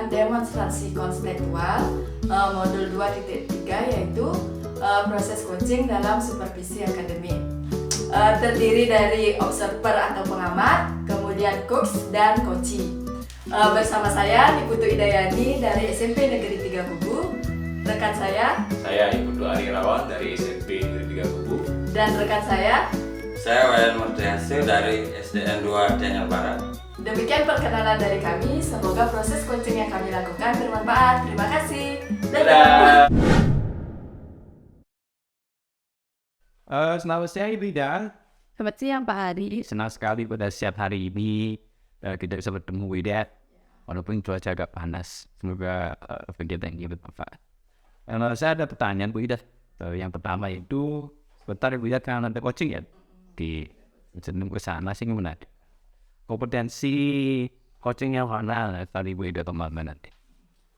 dengan demonstrasi konseptual modul 2.3 yaitu proses coaching dalam supervisi akademik. Terdiri dari observer atau pengamat, kemudian coach dan coachee. Bersama saya Ibu Hidayani dari SMP Negeri 3 Kubu, rekan saya Ibu Ari Rawan dari SMP Negeri 3 Kubu, dan rekan saya Wayan Murtiasih dari SDN 2 Gianyar Barat. Demikian perkenalan dari kami. Semoga proses coaching yang kami lakukan bermanfaat. Terima kasih. Dadah. Selamat siang Ibu Ida. Selamat siang Pak Ari. Senang sekali pada siang hari ini kita bisa bertemu Ibu Ida. Walaupun cuaca agak panas, semoga kegiatan ini bermanfaat. Saya ada pertanyaan Bu Ida. Yang pertama itu, sebentar Ibu Ida kan ada coaching ya di jeneng ke sana sih gimana? Kompetensi coaching yang mana tadi Bu Ida kemana nanti?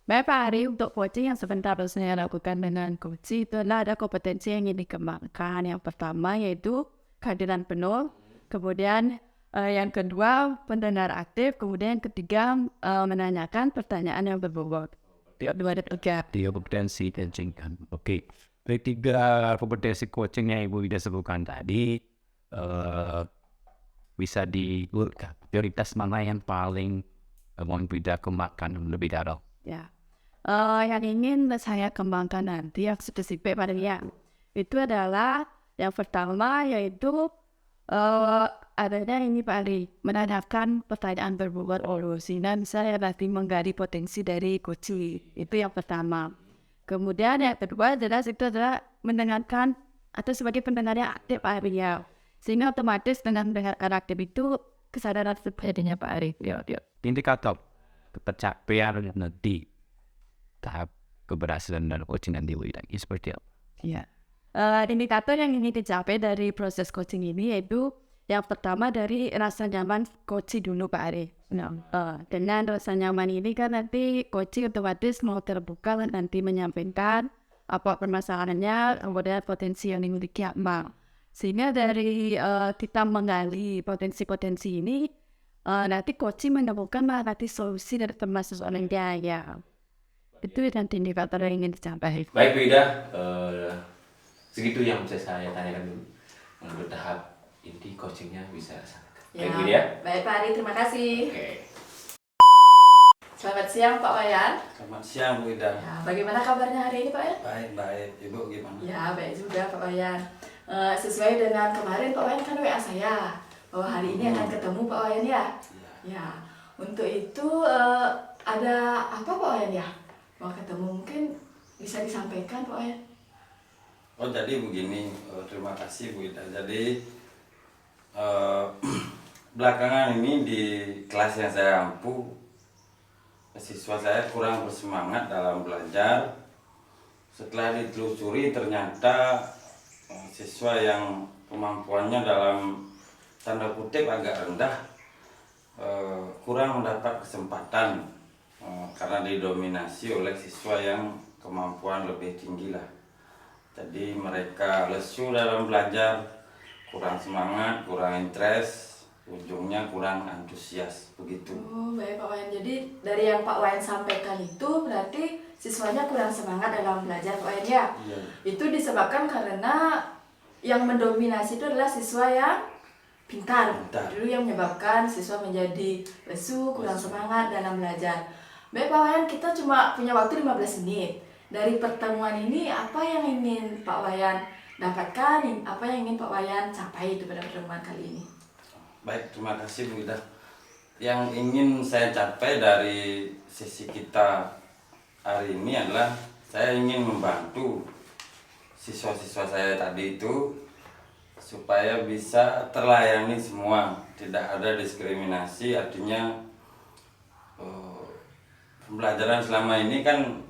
Baik Pak Ari, untuk coaching yang sebentar saya lakukan dengan coaching itu adalah ada kompetensi yang ingin dikembangkan. Yang pertama yaitu kehadiran penuh, kemudian yang kedua pendengar aktif, kemudian yang ketiga menanyakan pertanyaan yang berbobot. Dua dan tiga. Tiga kompetensi coaching kan. Oke. Dari tiga kompetensi coaching yang Ibu Ida sebutkan tadi, bisa diurutkan prioritas mana yang paling mau Ibu Ida kembangkan lebih dalam? Ya. Yang ingin saya kembangkan nanti yang spesifik pada yang itu adalah yang pertama yaitu adanya ini Pak Ari, menanyakan pertanyaan berbobot sehingga saya nanti menggali potensi dari coaching. Itu yang pertama. Kemudian yang kedua adalah mendengarkan atau sebagai pendengar yang aktif Pak Ari ya. Sehingga otomatis dengan mendengarkan aktif itu kesadaran sebenarnya Pak Ari. Ya. Indikator tercapaian nanti tahap keberhasilan dan coaching nanti Bu Ida seperti apa? Ya. Indikator yang ingin dicapai dari proses coaching ini yaitu yang pertama dari rasa nyaman coaching dulu Pak Ari. Dengan rasa nyaman ini kan nanti coaching otomatis mau terbuka nanti menyampaikan apa permasalahannya, kemudian potensi yang dimiliki apa. Sehingga dari kita menggali potensi-potensi ini nanti coaching menemukan nanti solusi dari permasalahannya ya. Itu nanti indikator yang ingin dicapai. Baik Bu Ida, segitu yang bisa saya tanyakan dulu. Untuk tahap inti coachingnya bisa disampaikan. Baik Bu Ida. Baik Pak Ari, terima kasih. Oke. Selamat siang Pak Wayan. Selamat siang Bu Ida. Ya, bagaimana kabarnya hari ini Pak Wayan? Baik. Ibu gimana? Ya, baik juga Pak Wayan. Sesuai dengan kemarin Pak Wayan kan WA saya bahwa hari ini akan ketemu Pak Wayan ya. Ya, untuk itu ada apa Pak Wayan ya? Mau ketemu mungkin bisa disampaikan Pak Wayan. Oh jadi begini, terima kasih Bu Ida. Jadi belakangan ini di kelas yang saya ampu, siswa saya kurang bersemangat dalam belajar. Setelah ditelusuri ternyata siswa yang kemampuannya dalam tanda kutip agak rendah kurang mendapat kesempatan karena didominasi oleh siswa yang kemampuan lebih tinggi lah. Jadi mereka lesu dalam belajar, kurang semangat, kurang interest, ujungnya kurang antusias begitu. Oh baik Pak Wayan, jadi dari yang Pak Wayan sampaikan itu berarti siswanya kurang semangat dalam belajar Pak Wayan ya? Iya. Itu disebabkan karena yang mendominasi itu adalah siswa yang pintar. Dulu yang menyebabkan siswa menjadi lesu, kurang semangat dalam belajar. Baik Pak Wayan, kita cuma punya waktu 15 menit. Dari pertemuan ini apa yang ingin Pak Wayan dapatkan, apa yang ingin Pak Wayan capai itu pada pertemuan kali ini? Baik, terima kasih Bu Ida. Yang ingin saya capai dari sesi kita hari ini adalah saya ingin membantu siswa-siswa saya tadi itu supaya bisa terlayani semua, tidak ada diskriminasi. Artinya pembelajaran selama ini kan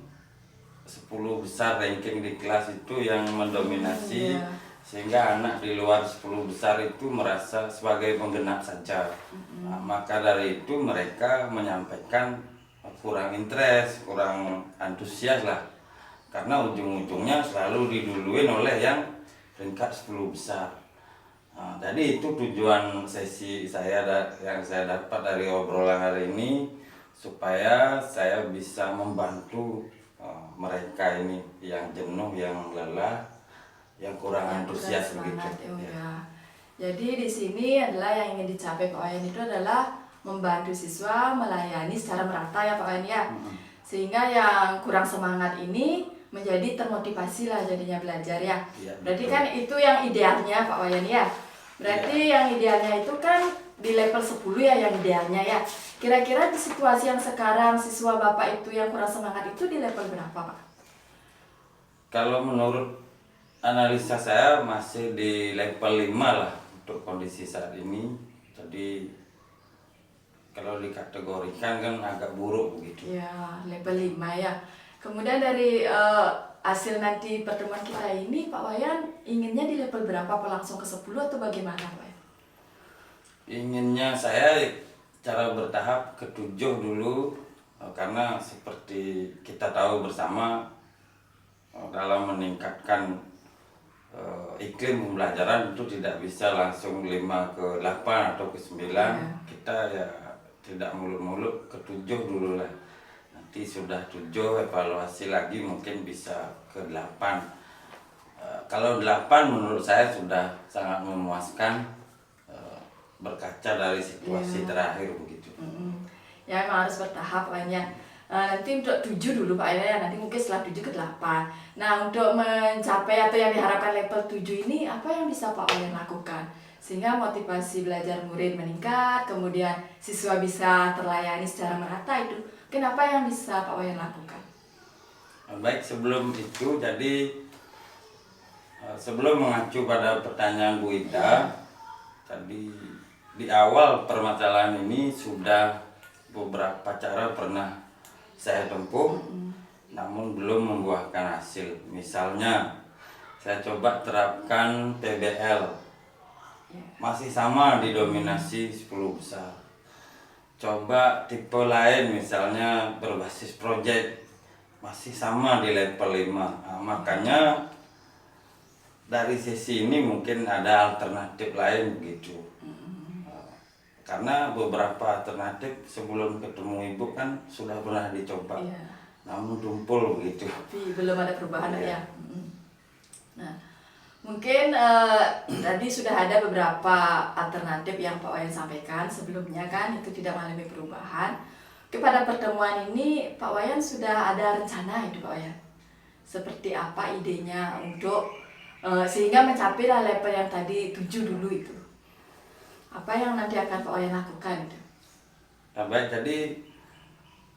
10 besar ranking di kelas itu yang mendominasi, sehingga anak di luar 10 besar itu merasa sebagai penggenap saja. Nah, maka dari itu mereka menyampaikan kurang interest, kurang antusias lah, karena ujung-ujungnya selalu diduluin oleh yang peringkat 10 besar. Nah, jadi itu tujuan sesi saya yang saya dapat dari obrolan hari ini, supaya saya bisa membantu mereka ini yang jenuh, yang lelah, yang kurang antusias begitu. Ya. Jadi di sini adalah yang ingin dicapai Pak Wayan itu adalah membantu siswa melayani secara merata ya Pak Wayan ya. Sehingga yang kurang semangat ini menjadi termotivasi lah jadinya belajar ya. Berarti kan itu yang idealnya Pak Wayan ya. Berarti yang idealnya itu kan di level 10 ya yang idealnya ya. Kira-kira di situasi yang sekarang siswa Bapak itu yang kurang semangat itu di level berapa Pak? Kalau menurut analisa saya masih di level 5 lah untuk kondisi saat ini. Jadi kalau dikategorikan kan agak buruk begitu. Ya, level 5 ya. Kemudian dari hasil nanti pertemuan kita ini Pak Wayan inginnya di level berapa? Apa langsung ke 10 atau bagaimana Pak Wayan? Inginnya saya cara bertahap ke 7 dulu, karena seperti kita tahu bersama dalam meningkatkan iklim pembelajaran itu tidak bisa langsung 5 ke 8 atau ke 9. Kita ya tidak muluk-muluk ke 7 dulu lah. Nanti sudah 7 evaluasi lagi mungkin bisa ke 8. Kalau 8 menurut saya sudah sangat memuaskan, berkaca dari situasi terakhir begitu. Ya memang harus bertahap Pak ya. Nanti untuk 7 dulu Pak ya, nanti mungkin setelah 7 ke 8. Nah untuk mencapai atau yang diharapkan level 7 ini apa yang bisa Pak Wayan lakukan? Sehingga motivasi belajar murid meningkat, kemudian siswa bisa terlayani secara merata itu. Kenapa yang bisa Pak Wayan lakukan? Baik, sebelum itu jadi sebelum mengacu pada pertanyaan Bu Ida, tadi di awal permasalahan ini sudah beberapa cara pernah saya tempuh, namun belum membuahkan hasil. Misalnya saya coba terapkan PBL, masih sama didominasi 10 besar. Coba tipe lain misalnya berbasis project, masih sama di level 5. Makanya dari sisi ini mungkin ada alternatif lain begitu. Karena beberapa alternatif sebelum ketemu ibu kan sudah pernah dicoba, namun tumpul begitu. Tapi belum ada perubahan ya. Nah, mungkin tadi sudah ada beberapa alternatif yang Pak Wayan sampaikan sebelumnya kan itu tidak mengalami perubahan. Kepada pertemuan ini Pak Wayan sudah ada rencana itu Pak Wayan. Seperti apa idenya untuk sehingga mencapai level yang tadi 7 dulu itu. Apa yang nanti akan Pak Wayan lakukan itu? Nah, baik, jadi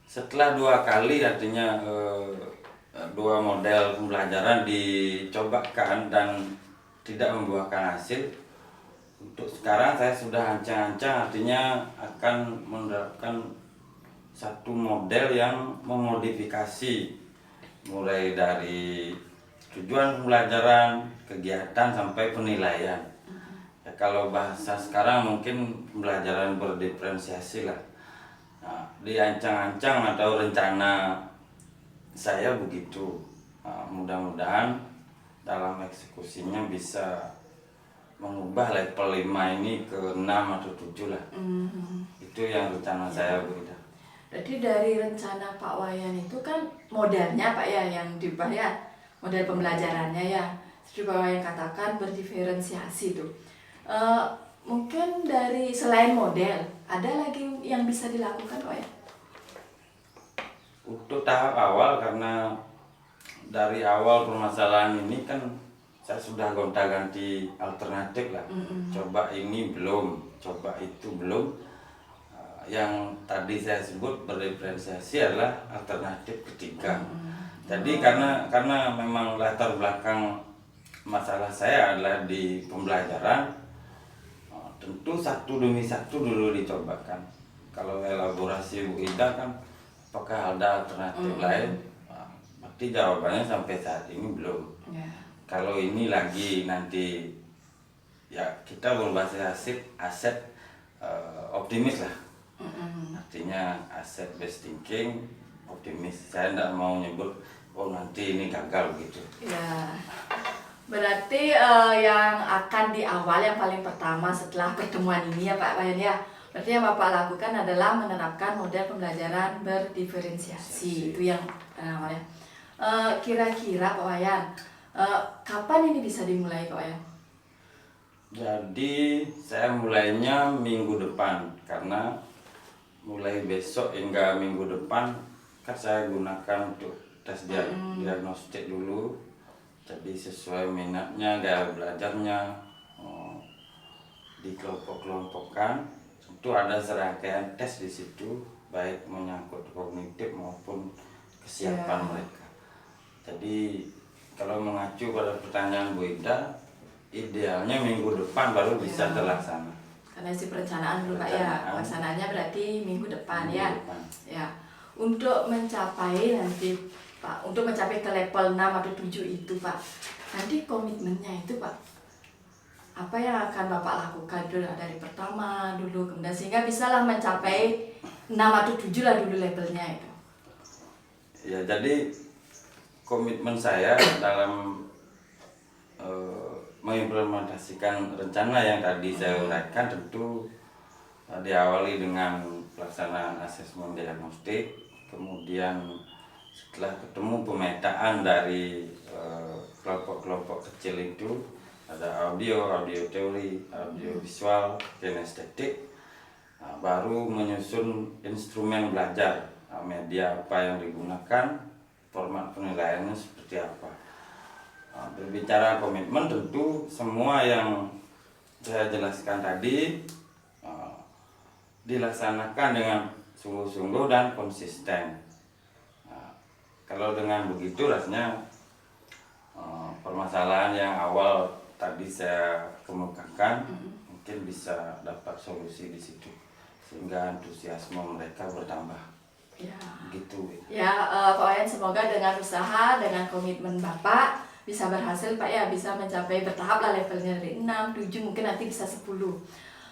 setelah 2 kali artinya 2 model pembelajaran dicobakan dan tidak membuahkan hasil, untuk sekarang saya sudah ancang-ancang artinya akan menerapkan satu model yang memodifikasi mulai dari tujuan pembelajaran, kegiatan sampai penilaian. Ya, kalau bahasa sekarang mungkin pembelajaran berdiferensiasi lah. Nah, diancang-ancang atau rencana saya begitu. Nah, mudah-mudahan dalam eksekusinya bisa mengubah level 5 ini ke 6 atau 7 lah. Itu yang rencana saya, Bu Ida. Berarti dari rencana Pak Wayan itu kan modelnya Pak ya yang diubah ya, model pembelajarannya ya. Seperti Pak Wayan katakan berdiferensiasi itu. Mungkin dari selain model, ada lagi yang bisa dilakukan Pak ya? Untuk tahap awal, karena dari awal permasalahan ini kan saya sudah gonta-ganti alternatif lah. Coba ini belum, coba itu belum. Yang tadi saya sebut berdiferensiasi adalah alternatif ketiga. Jadi karena memang latar belakang masalah saya adalah di pembelajaran, tentu satu demi satu dulu dicobakan. Kalau elaborasi Bu Ida kan apakah ada alternatif lain? Berarti jawabannya sampai saat ini belum. Kalau ini lagi nanti ya kita berbasis aset optimis lah. Artinya aset based thinking, optimis. Saya tidak mau nyebut nanti ini gagal gitu. Ya. Berarti yang akan di awal yang paling pertama setelah pertemuan ini ya Pak Wayan ya, Berarti yang Bapak lakukan adalah menerapkan model pembelajaran berdiferensiasi. Itu yang namanya. Kira-kira Pak Wayan, kapan ini bisa dimulai Pak Wayan? Jadi saya mulainya minggu depan, karena mulai besok hingga minggu depan kan saya gunakan untuk tes diagnostik dulu. Jadi sesuai minatnya, gaya belajarnya, dikelompok-kelompokkan. Tentu ada serangkaian tes di situ, baik menyangkut kognitif maupun kesiapan mereka. Jadi kalau mengacu pada pertanyaan Bu Ida, idealnya minggu depan baru bisa terlaksana. Karena isi perencanaan dulu Pak ya, pelaksanaannya berarti minggu depan ya. Ya, untuk mencapai nanti Pak, untuk mencapai ke level 6 atau 7 itu Pak, nanti komitmennya itu Pak, apa yang akan Bapak lakukan dulu dari pertama dulu, kemudian sehingga bisalah mencapai 6 atau 7 lah dulu levelnya itu. Ya, jadi komitmen saya dalam mengimplementasikan rencana yang tadi saya uraikan tentu diawali dengan pelaksanaan asesmen diagnostik, kemudian setelah ketemu pemetaan dari kelompok-kelompok kecil itu, ada audio teori, audio visual, kinestetik, baru menyusun instrumen belajar, media apa yang digunakan, format penilaiannya seperti apa. Berbicara komitmen, tentu semua yang saya jelaskan tadi dilaksanakan dengan sungguh-sungguh dan konsisten. Kalau dengan begitu rasanya permasalahan yang awal tadi saya kemukakan mungkin bisa dapat solusi di situ, sehingga antusiasme mereka bertambah. Ya. Gitu. Ya, Pak Wayan, semoga dengan usaha, dengan komitmen Bapak bisa berhasil Pak ya, bisa mencapai bertahap lah levelnya dari 6, 7, mungkin nanti bisa 10.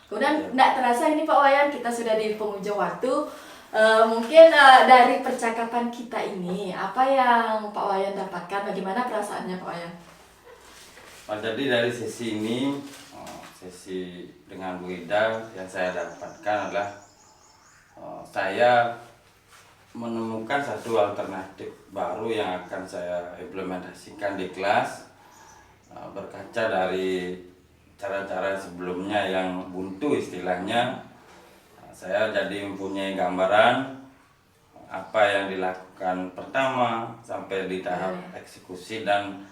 Kemudian tidak terasa ini Pak Wayan, kita sudah di penghujung waktu. Mungkin dari percakapan kita ini, apa yang Pak Wayan dapatkan, bagaimana perasaannya Pak Wayan? Jadi dari sesi ini, sesi dengan Bu Ida, yang saya dapatkan adalah saya menemukan satu alternatif baru yang akan saya implementasikan di kelas, berkaca dari cara-cara sebelumnya yang buntu istilahnya. Saya jadi mempunyai gambaran apa yang dilakukan pertama sampai di tahap eksekusi dan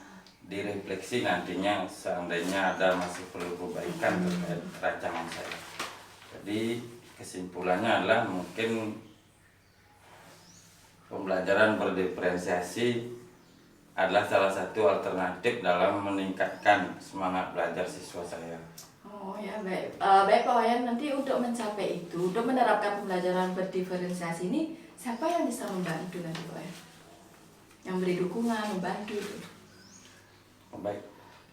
direfleksi nantinya seandainya ada masih perlu perbaikan terkait rancangan saya. Jadi kesimpulannya adalah mungkin pembelajaran berdiferensiasi adalah salah satu alternatif dalam meningkatkan semangat belajar siswa saya. Oh ya, baik. Baik Pak Wayan, nanti untuk mencapai itu, untuk menerapkan pembelajaran berdiferensiasi ini, siapa yang bisa membantu nanti Pak Wayan? Yang beri dukungan, membantu itu. Baik,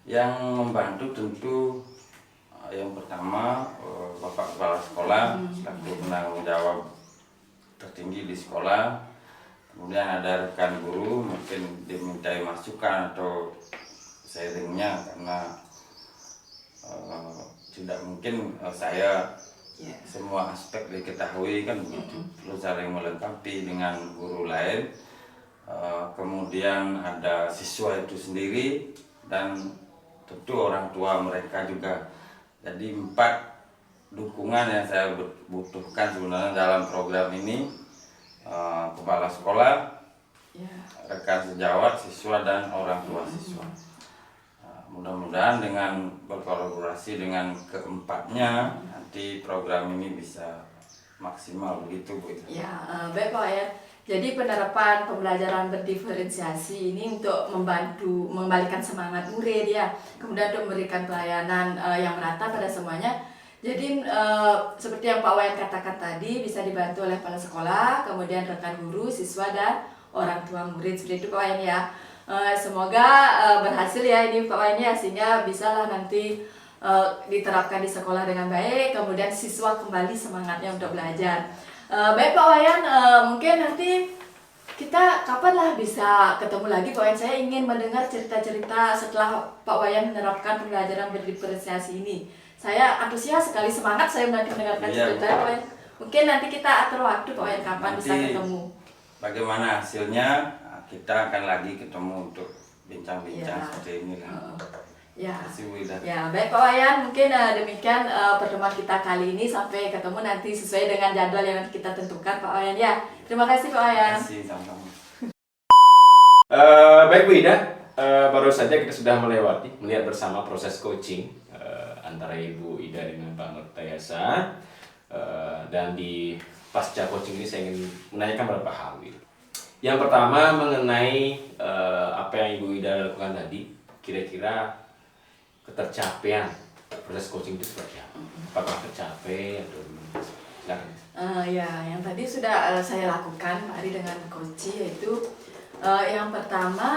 yang membantu tentu yang pertama Bapak Kepala Sekolah selaku penanggung jawab tertinggi di sekolah. Kemudian ada rekan guru, mungkin dimintai masukan atau sharingnya, karena tidak mungkin saya semua aspek diketahui kan begitu. Perlu saling melengkapi dengan guru lain. Kemudian ada siswa itu sendiri dan tentu orang tua mereka juga. Jadi 4 dukungan yang saya butuhkan sebenarnya dalam program ini. Kepala sekolah, rekan sejawat siswa, dan orang tua siswa. Mudah-mudahan dengan berkolaborasi dengan keempatnya nanti program ini bisa maksimal, begitu Bu. Ya, baik Pak ya. Jadi penerapan pembelajaran berdiferensiasi ini untuk membantu mengembalikan semangat murid ya, kemudian untuk memberikan pelayanan yang merata pada semuanya. Jadi seperti yang Pak Wayan katakan tadi, bisa dibantu oleh kepala sekolah, kemudian rekan guru, siswa, dan orang tua murid. Seperti itu Pak Wayan ya. Semoga berhasil ya ini Pak Wayan ya, sehingga bisalah nanti diterapkan di sekolah dengan baik, kemudian siswa kembali semangatnya untuk belajar. Baik Pak Wayan, mungkin nanti kita kapanlah bisa ketemu lagi Pak Wayan. Saya ingin mendengar cerita-cerita setelah Pak Wayan menerapkan pembelajaran berdiferensiasi ini. saya antusias sekali, semangat saya mendengarkan Iya, cerita Pak Wayan. Mungkin nanti kita atur waktu Pak Wayan kapan bisa Nanti ketemu. bagaimana hasilnya, kita akan lagi ketemu untuk bincang-bincang Iya. seperti inilah. Ya. Terima kasih Bu Ida. Ya, baik Pak Wayan, mungkin demikian pertemuan kita kali ini, sampai ketemu nanti sesuai dengan jadwal yang kita tentukan Pak Wayan ya. Terima kasih Pak Wayan. Terima kasih sama-sama. Baik Bu Ida, baru saja kita sudah melihat bersama proses coaching antara Ibu Ida dengan Pak Nurtayasa. Dan di pasca coaching ini saya ingin menanyakan beberapa hal. Gitu. Yang pertama mengenai apa yang Ibu Ida lakukan tadi, kira-kira ketercapaian proses coaching itu seperti apa? Apakah tercapai atau belum? Silakan. Ya, yang tadi sudah saya lakukan Pak Ari dengan coaching, yaitu yang pertama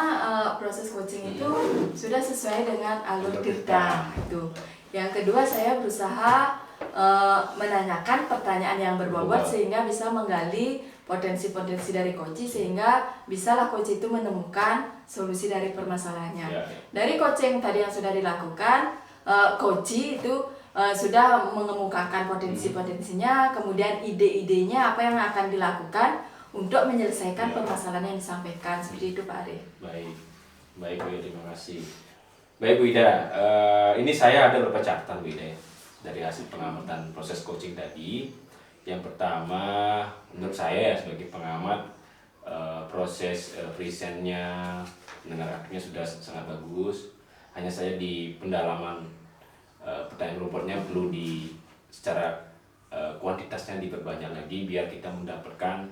proses coaching itu sudah sesuai dengan alur tirta itu. Yang kedua saya berusaha menanyakan pertanyaan yang berbobot sehingga bisa menggali potensi-potensi dari coaching, sehingga bisalah coach itu menemukan solusi dari permasalahannya. Ya. Dari coaching tadi yang sudah dilakukan, coach itu sudah mengemukakan potensi-potensinya, kemudian ide-idenya apa yang akan dilakukan untuk menyelesaikan permasalahan yang disampaikan. Seperti itu Pak Ari. Baik, baik Bu Ida, terima kasih. Baik Bu Ida, ini saya ada beberapa catatan Bu Ida ya, dari hasil pengamatan proses coaching tadi. Yang pertama, menurut saya sebagai pengamat, proses presentnya, mendengarkannya sudah sangat bagus. Hanya saya di pendalaman pertanyaan robotnya perlu secara kuantitasnya diperbanyak lagi biar kita mendapatkan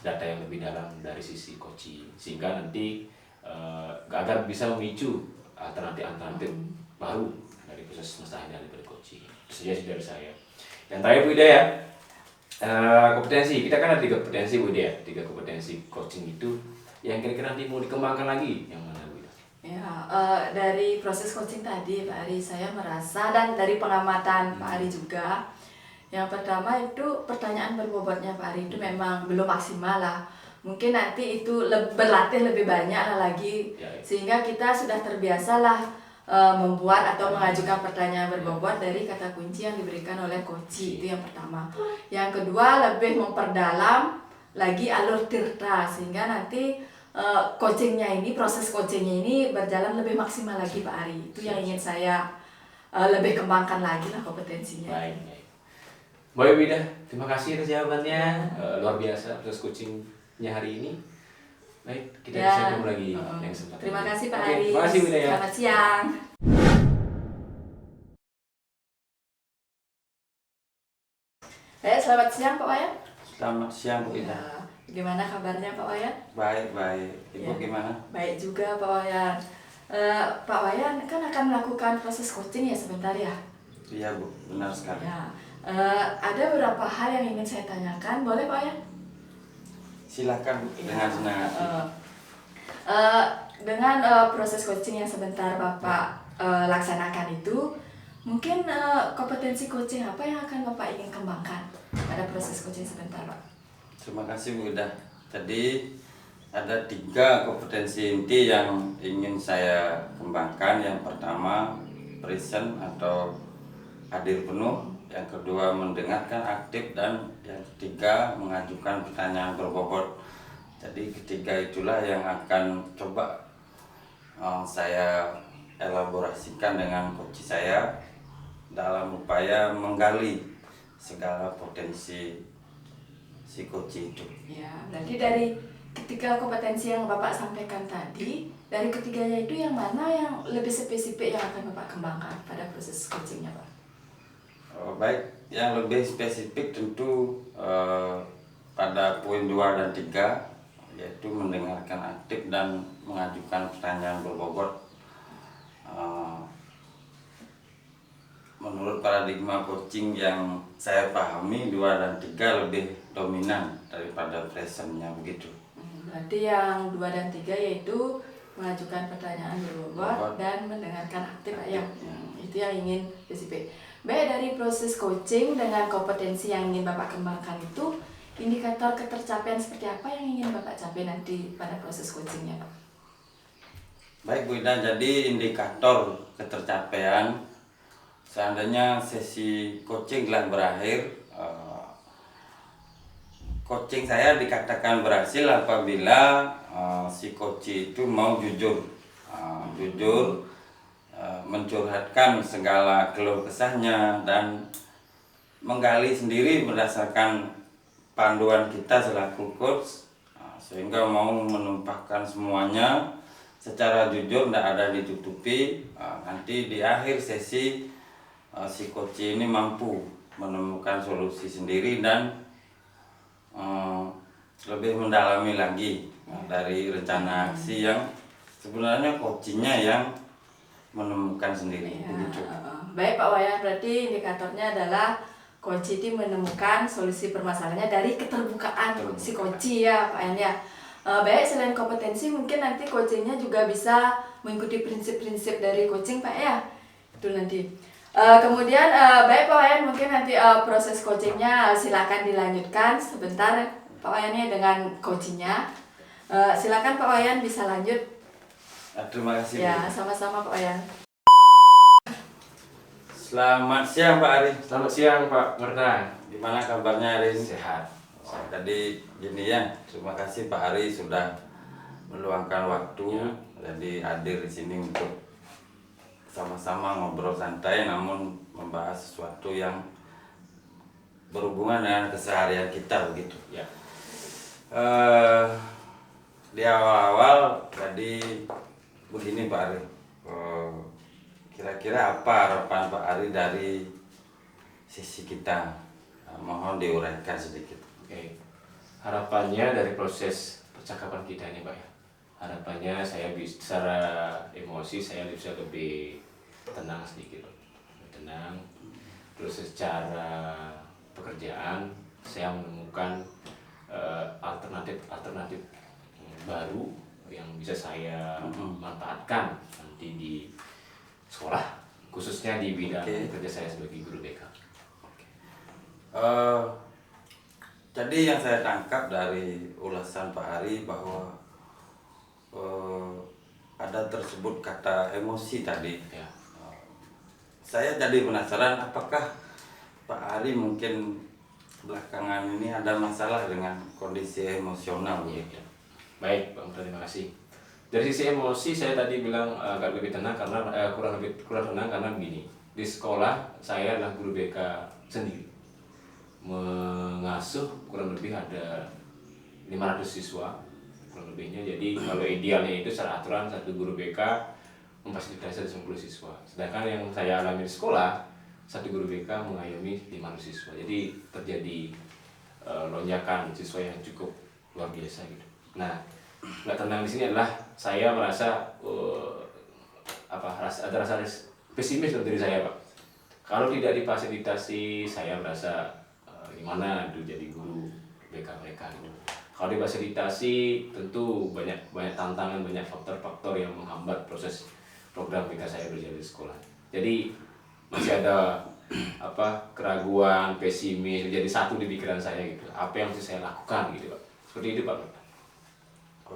data yang lebih dalam dari sisi coaching, sehingga nanti agar bisa memicu alternatif baru dari proses masalah dari coaching. Itu saja sih dari saya. Yang terakhir Bu Ida ya, kompetensi. Kita kan ada 3 kompetensi Bu Ida ya, 3 kompetensi coaching itu yang kira-kira nanti mau dikembangkan lagi, yang mana Bu Ida? Ya, dari proses coaching tadi Pak Ari, saya merasa, dan dari pengamatan Pak Ari juga, yang pertama itu pertanyaan berbobotnya Pak Ari itu memang belum maksimal lah. Mungkin nanti itu berlatih lebih banyak lagi, sehingga kita sudah terbiasa lah membuat atau mengajukan pertanyaan berbobot dari kata kunci yang diberikan oleh coach. Itu yang pertama. Yang kedua, lebih memperdalam lagi alur tirta, sehingga nanti coachingnya ini, proses coachingnya ini berjalan lebih maksimal lagi Pak Ari. Itu yang ingin saya lebih kembangkan lagi lah kompetensinya. Baik, baik. Baik Bu Ida, terima kasih atas jawabannya. Luar biasa proses coachingnya hari ini. Baik, kita bisa ketemu lagi yang sempat. Terima kasih Pak Oke, Ari. terima kasih Bu Ida ya. Selamat siang. Selamat siang Pak Wayan. Selamat siang Bu Ida. Ya, gimana kabarnya Pak Wayan? Baik, baik. Ibu Ya. gimana? Baik juga Pak Wayan. Pak Wayan kan akan melakukan proses coaching ya sebentar ya? Iya Bu, benar sekali. Ya. Ada beberapa hal yang ingin saya tanyakan, boleh Pak Wayan? Silakan Bu, dengan senang hati. Dengan proses coaching yang sebentar Bapak laksanakan itu, mungkin kompetensi coaching apa yang akan Bapak ingin kembangkan pada proses coaching sebentar Pak? Terima kasih Bu Ida. Jadi ada 3 kompetensi inti yang ingin saya kembangkan. Yang pertama present atau hadir penuh, yang kedua mendengarkan aktif, dan yang ketiga mengajukan pertanyaan berbobot. Jadi ketiga itulah yang akan coba saya elaborasikan dengan coach saya dalam upaya menggali segala potensi si coach itu. Ya, berarti dari ketiga kompetensi yang Bapak sampaikan tadi, dari ketiganya itu yang mana yang lebih spesifik yang akan Bapak kembangkan pada proses coachingnya Pak? Baik, yang lebih spesifik tentu pada poin 2 dan 3, yaitu mendengarkan aktif dan mengajukan pertanyaan berbobot. Menurut paradigma coaching yang saya pahami, 2 dan 3 lebih dominan daripada presentnya begitu. Berarti yang 2 dan 3 yaitu mengajukan pertanyaan berbobot dan mendengarkan aktif Pak ya. Itu yang ingin spesifik. Baik, dari proses coaching dengan kompetensi yang ingin Bapak kembangkan itu, indikator ketercapaian seperti apa yang ingin Bapak capai nanti pada proses coachingnya Pak? Baik Bu Ida, jadi indikator ketercapaian seandainya sesi coaching telah berakhir, coaching saya dikatakan berhasil apabila si coach itu mau jujur, mencurhatkan segala keluh kesahnya dan menggali sendiri berdasarkan panduan kita selaku coach, sehingga mau menumpahkan semuanya secara jujur, tidak ada ditutupi. Nanti di akhir sesi si coach ini mampu menemukan solusi sendiri dan lebih mendalami lagi dari rencana aksi yang sebenarnya coachingnya yang menemukan sendiri. Begitu. Baik Pak Wayan, berarti indikatornya adalah coach itu menemukan solusi permasalahannya dari keterbukaan si coach ya Pak Wayan ya. Baik, selain kompetensi mungkin nanti coachingnya juga bisa mengikuti prinsip-prinsip dari coaching Pak ya. Itu nanti. Kemudian baik Pak Wayan, mungkin nanti proses coachingnya silakan dilanjutkan sebentar Pak Wayan ya dengan coachingnya. Silakan Pak Wayan bisa lanjut. Terima kasih. Ya, sama-sama Pak Wayan. Selamat siang Pak Ari. Selamat siang Pak Merta. Gimana kabarnya hari ini? Sehat. Tadi gini ya, terima kasih Pak Ari sudah meluangkan waktu Ya. jadi hadir di sini untuk sama-sama ngobrol santai namun membahas sesuatu yang berhubungan dengan keseharian kita begitu. Ya. Di awal-awal tadi begini Pak Ari, kira-kira apa harapan Pak Ari dari sisi kita? Mohon diuraikan sedikit. Oke. Harapannya dari proses percakapan kita ini Pak ya. Harapannya saya bisa secara emosi saya bisa lebih tenang sedikit. Lebih tenang. Terus secara pekerjaan saya menemukan alternatif baru yang bisa saya manfaatkan nanti di sekolah, khususnya di bidang kerja saya sebagai guru BK. Jadi yang saya tangkap dari ulasan Pak Ari bahwa ada tersebut kata emosi tadi. Ya. Saya jadi penasaran apakah Pak Ari mungkin belakangan ini ada masalah dengan kondisi emosional Iya, begitu. iya. Baik, Bang, terima kasih. Dari sisi emosi saya tadi bilang agak lebih tenang karena kurang tenang karena begini. Di sekolah saya adalah guru BK sendiri. Mengasuh kurang lebih ada 500 siswa kurang lebihnya. Jadi kalau idealnya itu secara aturan satu guru BK memfasilitasi 10 siswa. Sedangkan yang saya alami di sekolah satu guru BK mengayomi 500 siswa. Jadi terjadi lonjakan siswa yang cukup luar biasa gitu. Nah, nggak tenang di sini adalah saya merasa ada rasa pesimis dalam diri saya Pak. Kalau tidak difasilitasi saya merasa gimana itu jadi guru BK mereka gitu. Kalau difasilitasi tentu banyak tantangan, banyak faktor-faktor yang menghambat proses program BK saya berjalan di sekolah. Jadi masih ada keraguan, pesimis, jadi satu di pikiran saya gitu. Apa yang mesti saya lakukan gitu Pak. Seperti itu Pak.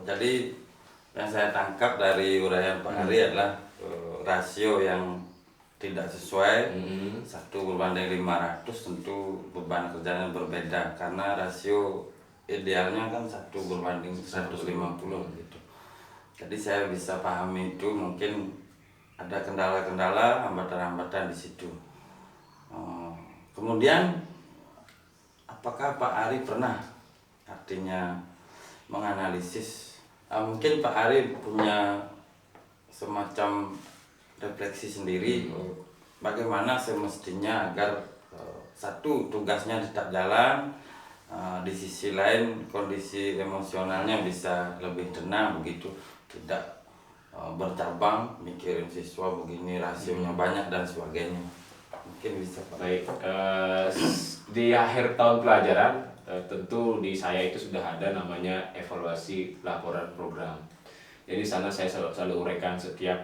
Jadi yang saya tangkap dari uraian Pak Ari adalah rasio yang tidak sesuai, 1:500 tentu beban kerjanya berbeda karena rasio idealnya kan 1:150 gitu. Jadi saya bisa pahami itu mungkin ada kendala-kendala, hambatan-hambatan di situ. Kemudian apakah Pak Ari pernah artinya menganalisis, mungkin Pak Ari punya semacam refleksi sendiri bagaimana semestinya agar satu tugasnya tetap jalan, di sisi lain kondisi emosionalnya bisa lebih tenang begitu, tidak bercabang mikirin siswa begini rasionya banyak dan sebagainya. Mungkin bisa Pak. Baik, di akhir tahun pelajaran tentu di saya itu sudah ada namanya evaluasi laporan program. Jadi di sana saya selalu uraikan setiap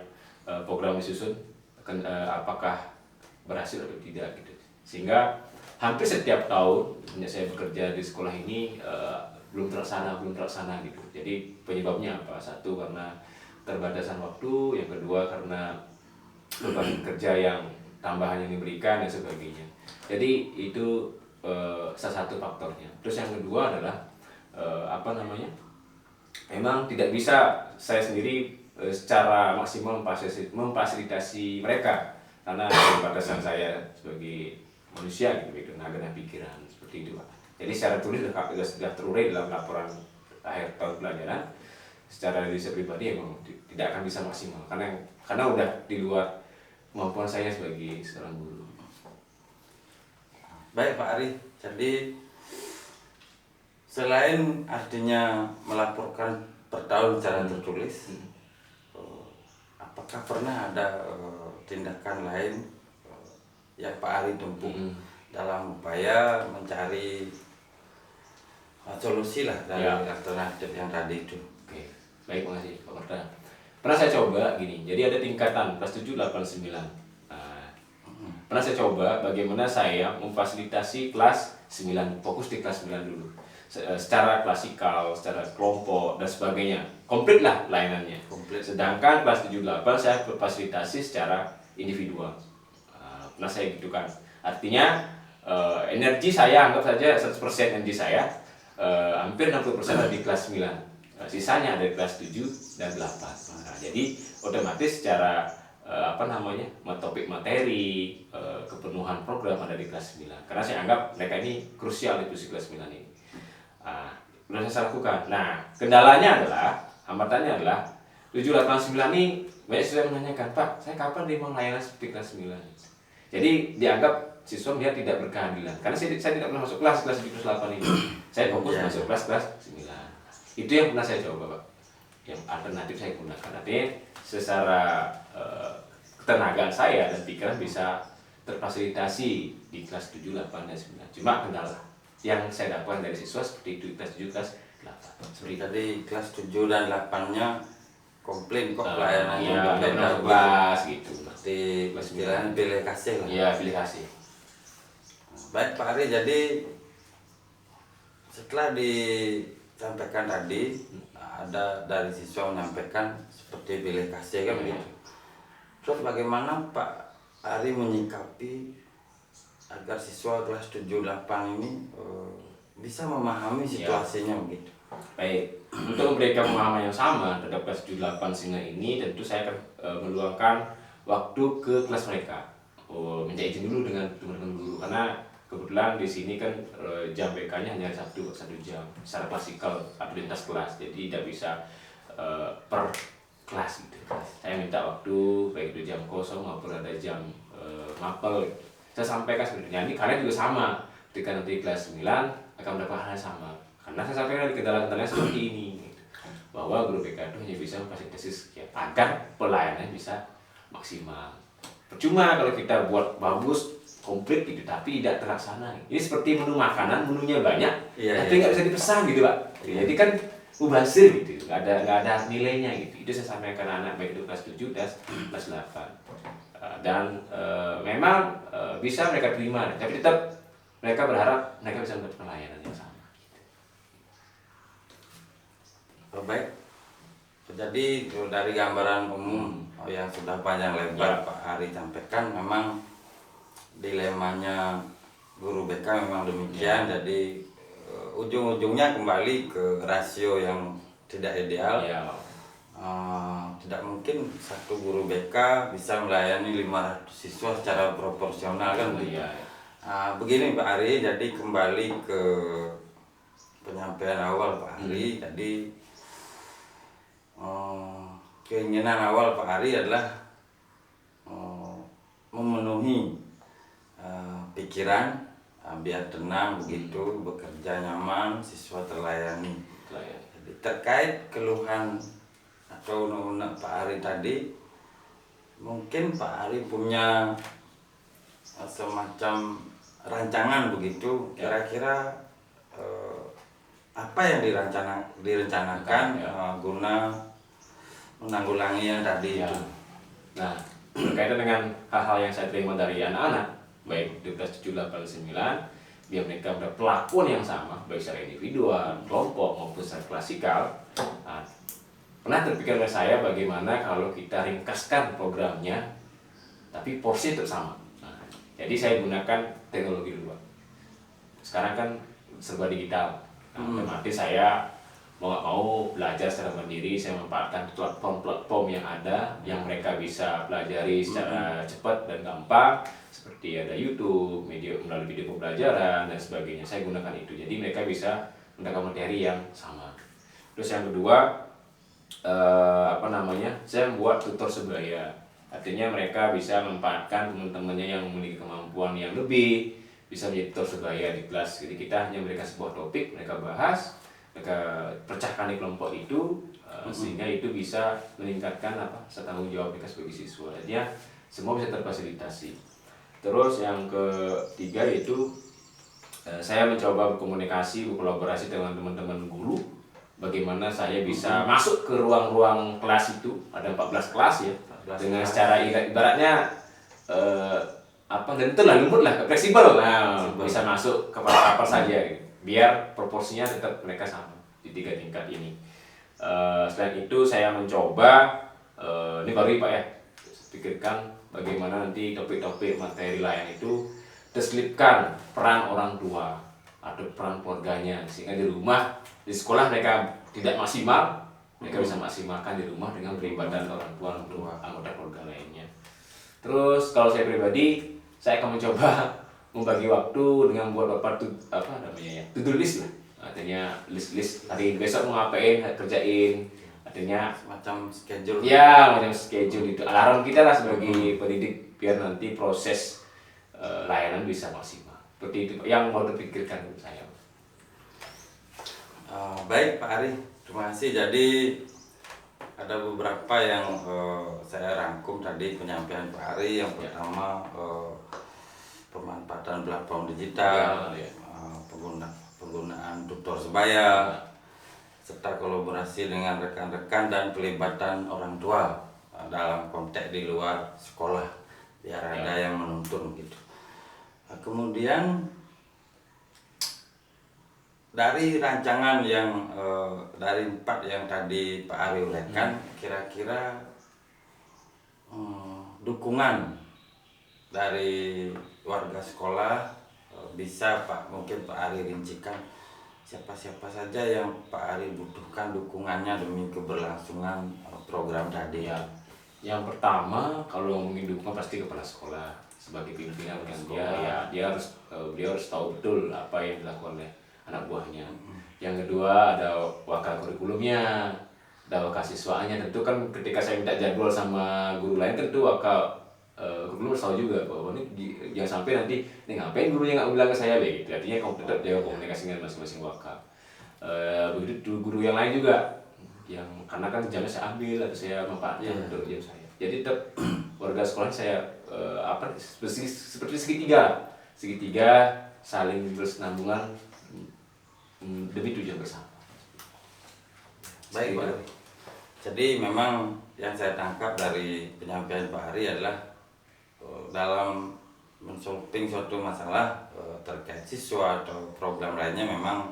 program disusun apakah berhasil atau tidak gitu. Sehingga hampir setiap tahun sejak saya bekerja di sekolah ini belum terlaksana gitu. Jadi penyebabnya apa? Satu karena terbatasan waktu, yang kedua karena beban kerja yang tambahan yang diberikan dan sebagainya. Jadi itu salah satu faktornya. Terus yang kedua adalah memang tidak bisa saya sendiri secara maksimal memfasilitasi mereka karena keterbatasan saya sebagai manusia gitu, tenaga dan pikiran seperti itu Pak. Jadi secara tulis sudah terurai dalam laporan akhir tahun pelajaran. Secara diri saya pribadi emang tidak akan bisa maksimal karena udah di luar kemampuan saya sebagai seorang guru. Baik Pak Ari, jadi selain artinya melaporkan per tahun secara tertulis, apakah pernah ada tindakan lain yang Pak Ari tempuh dalam upaya mencari solusi lah dari alternatif yang tadi itu? Oke, baik, makasih Pak Marta. Pernah saya coba gini, jadi ada tingkatan kelas 7, 8, 9. Pernah saya coba bagaimana saya memfasilitasi kelas 9, fokus di kelas 9 dulu. Secara klasikal, secara kelompok, dan sebagainya. Komplit lah layanannya. Komplit. Sedangkan kelas 7, 8 saya berfasilitasi secara individual. Pernah saya gitu kan. Artinya, energi saya, anggap saja 100% energi saya, hampir 60% ada di kelas 9. Sisanya ada di kelas 7 dan 8. Nah, jadi otomatis secara topik materi, kepenuhan program ada di kelas 9. Karena saya anggap mereka ini krusial di posisi kelas 9 ini. Sudah saya lakukan. Nah, kendalanya adalah, hambatannya adalah 7, 8, 9 ini banyak siswa menanyakan, Pak, saya kapan terima layanan seperti kelas 9? Jadi dianggap siswa melihat tidak berkeadilan. Karena saya tidak pernah masuk kelas 7, kelas 8 ini. Saya fokus masuk kelas 9. Itu yang pernah saya coba, Pak. Yang alternatif saya gunakan. Artinya secara ketenagaan saya dan pikiran bisa terfasilitasi di kelas 7, 8, dan 9. Cuma kendala yang saya dapatkan dari siswa seperti itu, kelas 7, kelas 8. Seperti tadi kelas 7 dan 8-nya komplain kok pelayanannya Iya, beda kelas gitu. Seperti istilahnya pilih kasih lah. Iya, pilih kasih. Baik Pak Ari, jadi setelah disampaikan tadi ada dari siswa menyampaikan seperti pilih kasih kan begitu. Terus bagaimana Pak Ari menyikapi agar siswa kelas 7, 8 ini bisa memahami situasinya begitu? Baik, untuk memberikan pemahaman yang sama terhadap kelas 7, 8, 9 ini, tentu saya akan meluangkan waktu ke kelas mereka. Minta izin dulu dengan teman-teman guru, karena kebetulan di sini kan jam BK-nya hanya 1 jam secara klasikal atau lintas kelas, jadi tidak bisa per kelas gitu. Saya minta waktu baik itu jam kosong maupun ada jam mapel. Saya sampaikan sebenarnya ini kalian juga sama, ketika nanti kelas 9 akan mendapat hal yang sama. Karena saya sampaikan di kendala-kendalanya seperti ini, bahwa guru BK itu hanya bisa memfasilitasi sekian agar pelayanannya bisa maksimal. Percuma kalau kita buat bagus, komplit gitu, tapi tidak terlaksana. Ini seperti menu makanan, menunya banyak, tapi nggak bisa dipesan gitu Pak. Jadi kan mubazir gitu, nggak ada nilainya gitu. Itu saya sampaikan anak baik itu kelas 7 dan kelas 8. Dan memang bisa mereka terima, tapi tetap mereka berharap mereka bisa mendapat pelayanan yang sama. Baik, jadi dari gambaran umum yang sudah panjang lebar Pak Ari sampaikan, memang dilemanya guru BK memang demikian. Jadi ujung-ujungnya kembali ke rasio yang tidak ideal. Tidak mungkin satu guru BK bisa melayani 500 siswa secara proporsional kan begitu. Begini Pak Ari, jadi kembali ke penyampaian awal Pak Ari. Jadi keinginan awal Pak Ari adalah memenuhi pikiran biar tenang begitu, bekerja nyaman, siswa terlayani. Jadi terkait keluhan atau unek-unek Pak Ari tadi, mungkin Pak Ari punya semacam rancangan begitu, kira-kira apa yang direncanakan guna menanggulangi yang tadi itu. Nah, berkaitan dengan hal-hal yang saya terima dari anak-anak, baik di kelas 7, 8, 9, biar mereka ada pelakuan yang sama, baik secara individual, kelompok maupun secara klasikal. Nah, pernah terpikir oleh saya bagaimana kalau kita ringkaskan programnya, tapi porsi tetap sama. Jadi saya gunakan teknologi dulu, Pak. Sekarang kan serba digital. Nah, otomatis saya mau nggak mau belajar secara mandiri, saya memanfaatkan platform-platform yang ada yang mereka bisa pelajari secara cepat dan gampang, seperti ada YouTube, melalui video pembelajaran dan sebagainya. Saya gunakan itu, jadi mereka bisa mendapatkan materi yang sama. Terus yang kedua, saya membuat tutor sebaya. Artinya mereka bisa memanfaatkan teman-temannya yang memiliki kemampuan yang lebih, bisa menjadi tutor sebaya di kelas. Jadi kita hanya memberikan sebuah topik, mereka bahas, mereka pecahkan di kelompok itu, sehingga itu bisa meningkatkan tanggung jawab mereka sebagai siswa. Jadi semua bisa terfasilitasi. Terus yang ketiga itu saya mencoba berkolaborasi dengan teman-teman guru. Bagaimana saya bisa masuk ke ruang-ruang kelas itu, ada 14 kelas ya, dengan secara ibaratnya lembut lah, fleksibel, bisa masuk ke apa saja gitu. Biar proporsinya tetap mereka sama di 3 tingkat ini. Selain itu saya mencoba, ini baru Pak ya, pikirkan bagaimana nanti topik-topik materi lain itu terselipkan peran orang tua atau peran keluarganya, sehingga di rumah, di sekolah mereka tidak maksimal, mereka bisa maksimalkan di rumah dengan perlibatan orang tua untuk anggota keluarga lainnya. Terus kalau saya pribadi, saya akan mencoba membagi waktu dengan buat to-do list lah. Artinya list hari besok mau ngapain, kerjain. Artinya Macam schedule. Ya, macam schedule itu. Alarm kita lah sebagai pendidik biar nanti proses layanan bisa maksimal. Seperti itu yang mau terpikirkan untuk saya. Baik Pak Ari, terima kasih. Jadi ada beberapa yang saya rangkum tadi penyampaian Pak Ari. Yang pertama pemanfaatan platform digital, penggunaan tutor sebaya, serta kolaborasi dengan rekan-rekan dan pelibatan orang tua dalam konteks di luar sekolah, biar ada yang menuntun gitu. Kemudian dari rancangan yang dari 4 yang tadi Pak Ari uraikan, kira-kira dukungan dari warga sekolah bisa mungkin Pak Ari rincikan siapa-siapa saja yang Pak Ari butuhkan dukungannya demi keberlangsungan program tadi. Ya, yang pertama kalau ngomongin dukungan pasti kepala sekolah sebagai pimpinan kan dia harus tahu betul apa yang dilakukan oleh anak buahnya. Yang kedua ada wakil kurikulumnya, ada wakil siswanya. Tentu kan ketika saya minta jadwal sama guru lain, tentu wakil kurikulum harus tahu juga bahwa ini jangan sampai nanti ini ngapain gurunya nggak bilang ke saya begitu. Artinya kamu tetap jaga komunikasi dengan masing-masing wakil. Begitu guru yang lain juga, yang karena kan jamnya saya ambil atau saya manfaatkan untuk jam saya. Jadi tetap warga sekolah saya seperti segitiga saling bersenambungan demi tujuan bersama. Baik Pak Ari. Jadi memang yang saya tangkap dari penyampaian Pak Ari adalah dalam mensolving suatu masalah terkait siswa atau program lainnya memang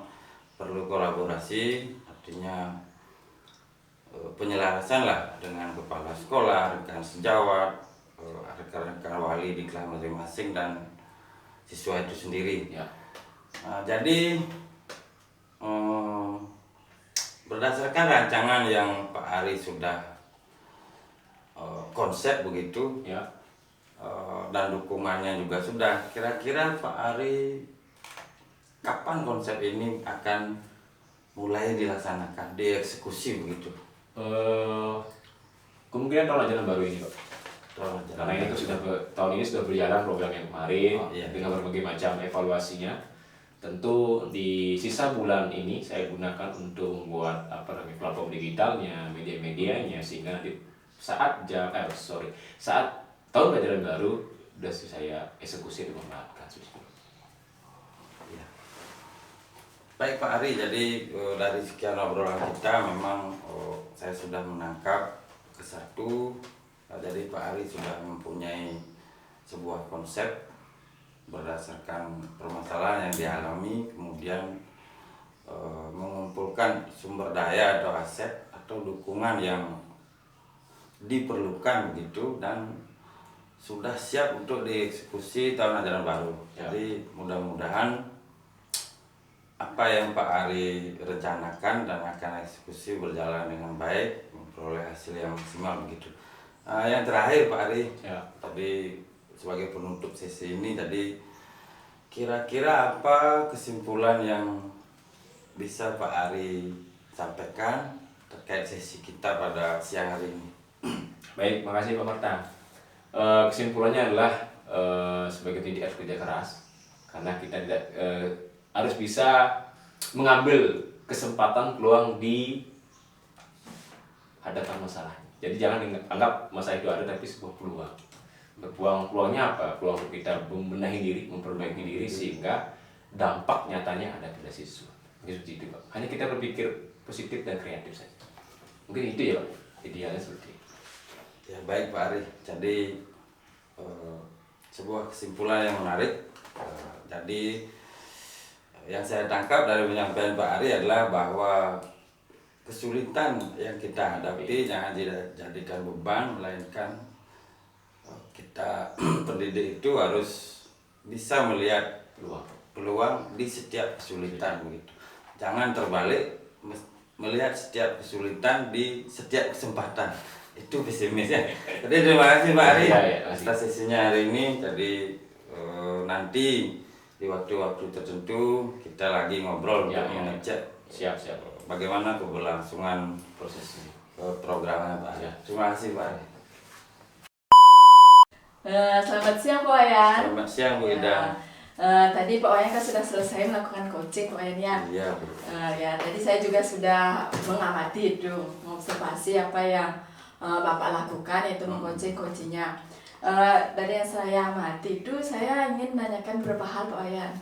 perlu kolaborasi, artinya penyelarasan lah dengan kepala sekolah, rekan sejawat, rekan-rekan wali di kelas masing-masing dan siswa itu sendiri. Ya. Jadi berdasarkan rancangan yang Pak Ari sudah konsep begitu, Ya. Dan dukungannya juga sudah, kira-kira Pak Ari kapan konsep ini akan mulai dilaksanakan, dieksekusi begitu? Kemungkinan tahun ajaran baru ini Pak. Karena ini tahun ini sudah berjalan program yang kemarin dengan berbagai macam evaluasinya. Tentu di sisa bulan ini saya gunakan untuk membuat platform digitalnya, media-medianya, sehingga nanti saat tahun ajaran baru sudah saya eksekusi dan memanfaatkan. Ya. Baik Pak Ari, jadi dari sekian obrolan kita memang saya sudah menangkap ke satu. Jadi Pak Ari sudah mempunyai sebuah konsep berdasarkan permasalahan yang dialami, kemudian mengumpulkan sumber daya atau aset atau dukungan yang diperlukan begitu, dan sudah siap untuk dieksekusi tahun ajaran baru. Ya. Jadi mudah-mudahan apa yang Pak Ari rencanakan dan akan eksekusi berjalan dengan baik, memperoleh hasil yang maksimal begitu. Yang terakhir Pak Ari, Ya. tadi sebagai penutup sesi ini tadi kira-kira apa kesimpulan yang bisa Pak Ari sampaikan terkait sesi kita pada siang hari ini? Baik, makasih Pak Marta. Kesimpulannya adalah sebagai tindikan kerja keras, karena kita tidak harus bisa mengambil kesempatan peluang di hadapan masalah. Jadi jangan anggap masalah itu ada, tapi sebuah peluang. Peluangnya apa? Peluang untuk kita membenahi diri, memperbaiki diri sehingga dampak nyatanya ada pada siswa. Seperti itu Pak. Hanya kita berpikir positif dan kreatif saja. Mungkin itu ya Pak. Idealnya seperti itu. Ya baik Pak Ari, jadi sebuah kesimpulan yang menarik. Jadi yang saya tangkap dari penyampaian Pak Ari adalah bahwa kesulitan yang kita hadapi jangan dijadikan beban, melainkan kita pendidik itu harus bisa melihat peluang di setiap kesulitan begitu. Jangan terbalik melihat setiap kesulitan di setiap kesempatan. Itu pesimis ya. Jadi terima kasih Pak Ari atas sesinya hari ini. Jadi nanti di waktu-waktu tertentu kita lagi ngobrol untuk mengecek siap bagaimana keberlangsungan prosesnya programnya Pak Ari. Terima kasih Pak Ari. Selamat siang Pak Wayan. Selamat siang Bu Ida. Tadi Pak Wayan kan sudah selesai melakukan coaching Pak Wayan ya. Iya Bu. Ya, tadi saya juga sudah mengamati itu, mengobservasi apa yang Bapak lakukan, yaitu mengcoaching-coachingnya. Dari yang saya amati itu, saya ingin menanyakan beberapa hal Pak Wayan.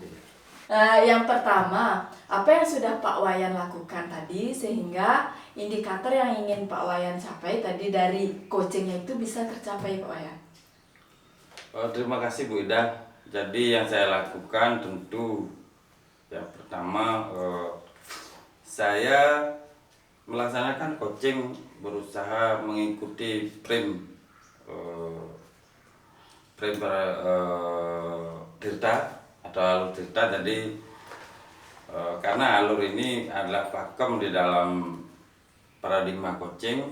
Yang pertama, apa yang sudah Pak Wayan lakukan tadi sehingga indikator yang ingin Pak Wayan capai tadi dari coachingnya itu bisa tercapai Pak Wayan? Terima kasih Bu Ida. Jadi yang saya lakukan tentu yang pertama saya melaksanakan coaching, berusaha mengikuti frame Tirta atau alur Tirta. Jadi karena alur ini adalah pakem di dalam paradigma coaching,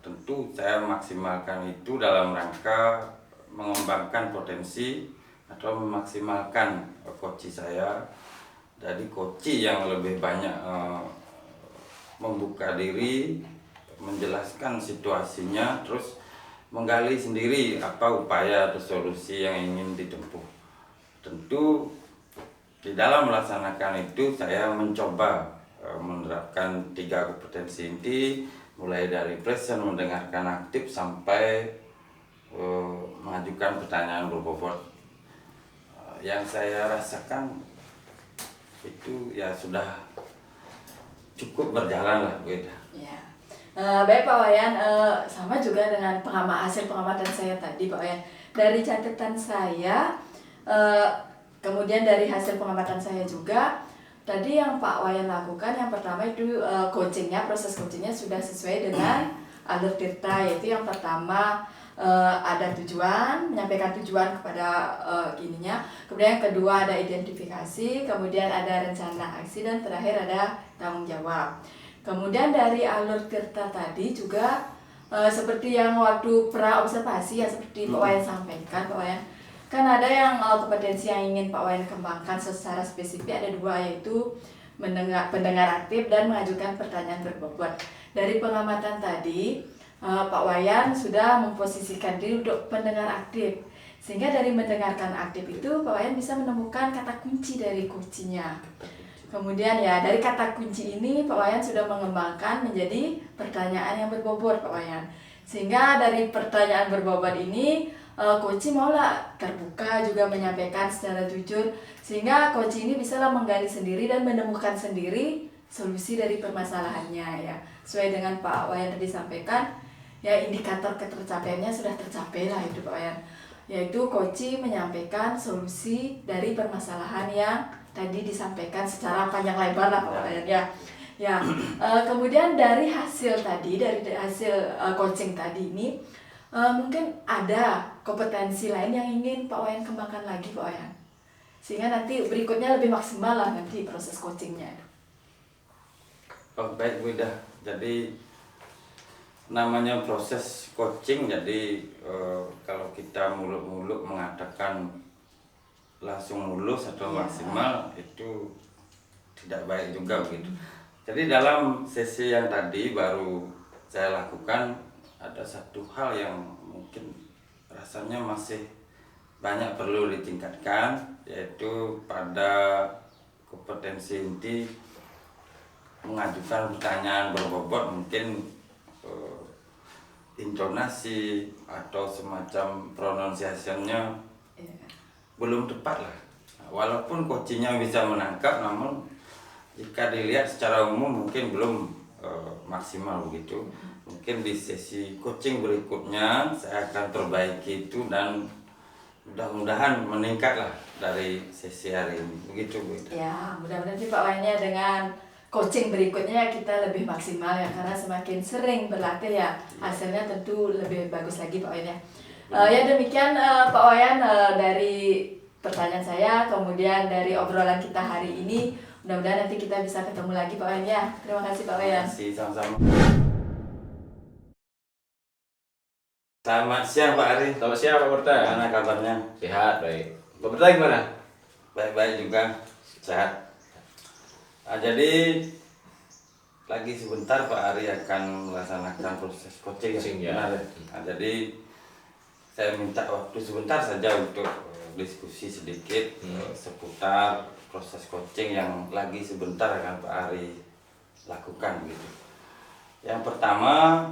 tentu saya maksimalkan itu dalam rangka mengembangkan potensi atau memaksimalkan coach saya. Jadi coach yang lebih banyak membuka diri, menjelaskan situasinya, terus menggali sendiri apa upaya atau solusi yang ingin ditempuh. Tentu di dalam melaksanakan itu saya mencoba menerapkan 3 kompetensi inti, mulai dari present, mendengarkan aktif, sampai mengajukan pertanyaan berbobot. Yang saya rasakan itu ya sudah cukup berjalan lah Bu Ida. Ya. Baik Pak Wayan, sama juga dengan hasil pengamatan saya tadi Pak Wayan. Dari catatan saya, kemudian dari hasil pengamatan saya juga, tadi yang Pak Wayan lakukan yang pertama itu proses coachingnya sudah sesuai dengan alur Tirta, yaitu yang pertama ada tujuan, menyampaikan tujuan kepada ininya. Kemudian yang kedua ada identifikasi, kemudian ada rencana aksi, dan terakhir ada tanggung jawab. Kemudian dari alur Tirta tadi juga seperti yang waktu pra-observasi ya, seperti Pak Wayan sampaikan, Pak Wayan kan ada yang kompetensi yang ingin Pak Wayan kembangkan secara spesifik, ada 2, yaitu pendengar aktif dan mengajukan pertanyaan berbobot. Dari pengamatan tadi Pak Wayan sudah memposisikan diri untuk pendengar aktif, sehingga dari mendengarkan aktif itu Pak Wayan bisa menemukan kata kunci dari kuncinya. Kemudian ya dari kata kunci ini Pak Wayan sudah mengembangkan menjadi pertanyaan yang berbobot Pak Wayan, sehingga dari pertanyaan berbobot ini coach maulah terbuka juga menyampaikan secara jujur, sehingga coach ini bisalah menggali sendiri dan menemukan sendiri solusi dari permasalahannya ya. Sesuai dengan Pak Wayan tadi sampaikan, ya indikator ketercapaiannya sudah tercapai lah itu Pak Wayan, yaitu coach menyampaikan solusi dari permasalahan yang tadi disampaikan secara panjang lebar lah Pak Wayan ya. Ya, kemudian dari hasil tadi, dari hasil coaching tadi ini, Mungkin ada kompetensi lain yang ingin Pak Wayan kembangkan lagi Pak Wayan, sehingga nanti berikutnya lebih maksimal lah nanti proses coachingnya. Oh, baik Bu Ida. Jadi namanya proses coaching, jadi kalau kita muluk-muluk mengatakan langsung lulus atau maksimal itu tidak baik juga begitu. Jadi dalam sesi yang tadi baru saya lakukan, ada satu hal yang mungkin rasanya masih banyak perlu ditingkatkan, yaitu pada kompetensi inti mengajukan pertanyaan berbobot, mungkin intonasi atau semacam pronunciation-nya belum tepat lah. Walaupun coachingnya bisa menangkap, namun jika dilihat secara umum mungkin belum maksimal begitu. Mungkin di sesi coaching berikutnya saya akan perbaiki itu dan mudah-mudahan meningkatlah dari sesi hari ini. Begitu Bu Ida. Ya, mudah-mudahan sih Pak Wayannya dengan coaching berikutnya kita lebih maksimal ya, karena semakin sering berlatih ya hasilnya tentu lebih bagus lagi Pak Wayan ya. Ya demikian Pak Wayan dari pertanyaan saya, kemudian dari obrolan kita hari ini. Mudah-mudahan nanti kita bisa ketemu lagi Pak Wayan ya. Terima kasih Pak Wayan. Terima kasih, sama-sama. Selamat siang Pak Ari. Selamat siang Pak Berta. Gimana kabarnya? Sehat, baik. Pak Berta gimana? Baik-baik juga, sehat. Jadi lagi sebentar Pak Ari akan melaksanakan proses coaching. Coaching, ya. Benar, ya? Jadi saya minta waktu sebentar saja untuk diskusi sedikit seputar proses coaching yang lagi sebentar akan Pak Ari lakukan gitu. Yang pertama,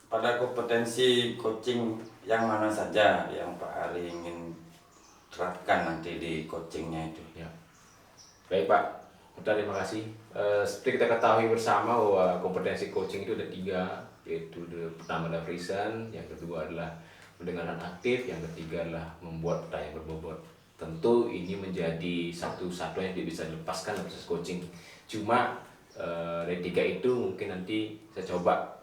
pada kompetensi coaching yang mana saja yang Pak Ari ingin terapkan nanti di coachingnya itu? Ya. Baik Pak, terima kasih. Seperti kita ketahui bersama bahwa kompetensi coaching itu ada 3, yaitu pertama adalah present, yang kedua adalah pendengaran aktif, yang ketiga adalah membuat pertanyaan berbobot. Tentu ini menjadi satu-satu yang tidak bisa dilepaskan dalam proses coaching. Cuma dari 3 itu mungkin nanti saya coba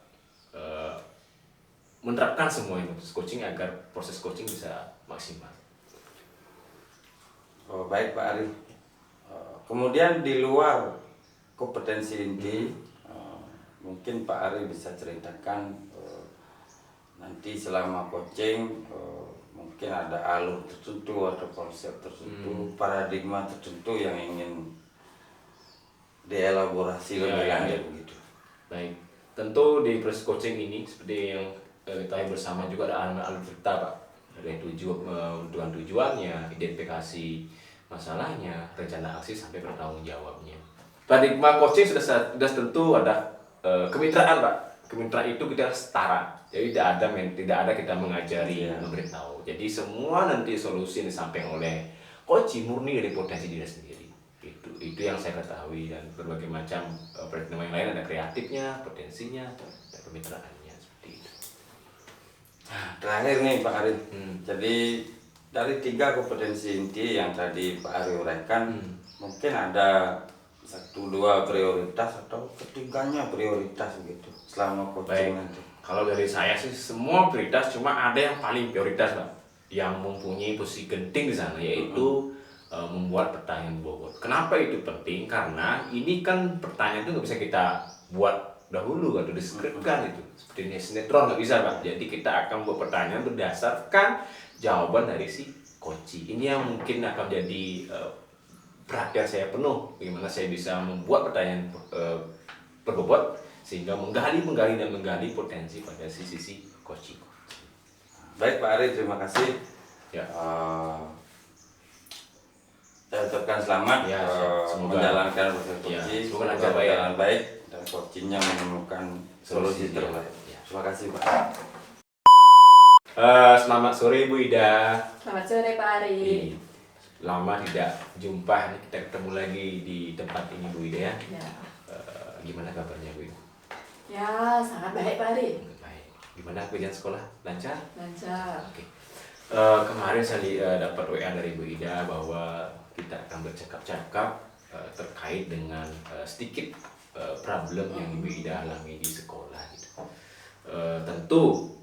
menerapkan semuanya proses coaching agar proses coaching bisa maksimal. Oh, baik Pak Ari. Kemudian di luar kompetensi inti, mungkin Pak Ari bisa ceritakan nanti selama coaching mungkin ada alur tertentu atau konsep tertentu, paradigma tertentu yang ingin dielaborasi lebih lanjut begitu. Baik, tentu di proses coaching ini seperti yang kita bersama juga ada alur cerita Pak, dari tujuannya, identifikasi masalahnya, rencana aksi sampai bertanggung jawabnya. Paradigma coaching sudah tentu ada kemitraan Pak. Kemitraan itu kita setara, jadi tidak ada kita mengajari, memberitahu. Jadi semua nanti solusi yang disampaikan oleh coaching murni dari potensi diri sendiri. Itu yang saya ketahui, dan berbagai macam paradigma yang lain ada kreatifnya, potensinya, dan kemitraannya seperti itu. Nah, terakhir nih Pak Ari. Jadi dari 3 kompetensi inti yang tadi Pak Ari uraikan, mungkin ada 1-2 prioritas atau ketiganya prioritas begitu selama coaching nanti. Kalau dari saya sih semua prioritas, cuma ada yang paling prioritas Pak, yang mempunyai posisi genting di sana, yaitu membuat pertanyaan bobot. Kenapa itu penting? Karena ini kan pertanyaan itu nggak bisa kita buat dahulu atau diskripsikan itu seperti sinetron, nggak bisa Pak. Jadi kita akan buat pertanyaan berdasarkan jawaban dari si coaching. Ini yang mungkin akan jadi perhatian saya penuh, bagaimana saya bisa membuat pertanyaan berbobot sehingga menggali potensi pada sisi coaching. Baik Pak Ari, terima kasih. Ya. Saya ucapkan selamat semoga menjalankan proses coaching, semoga berjalan baik dan coachingnya menemukan solusi terbaik. Terima kasih Pak. Selamat sore Bu Ida. Selamat sore Pak Ari. Lama tidak jumpa, kita ketemu lagi di tempat ini Bu Ida ya. Gimana kabarnya Bu Ida? Ya, sangat baik Pak Ari. Baik. Gimana kerjaan sekolah? Lancar? Lancar. Oke. Kemarin saya dapat WA dari Bu Ida bahwa kita akan bercakap-cakap terkait dengan sedikit problem yang Ibu Ida alami di sekolah gitu. Tentu tentu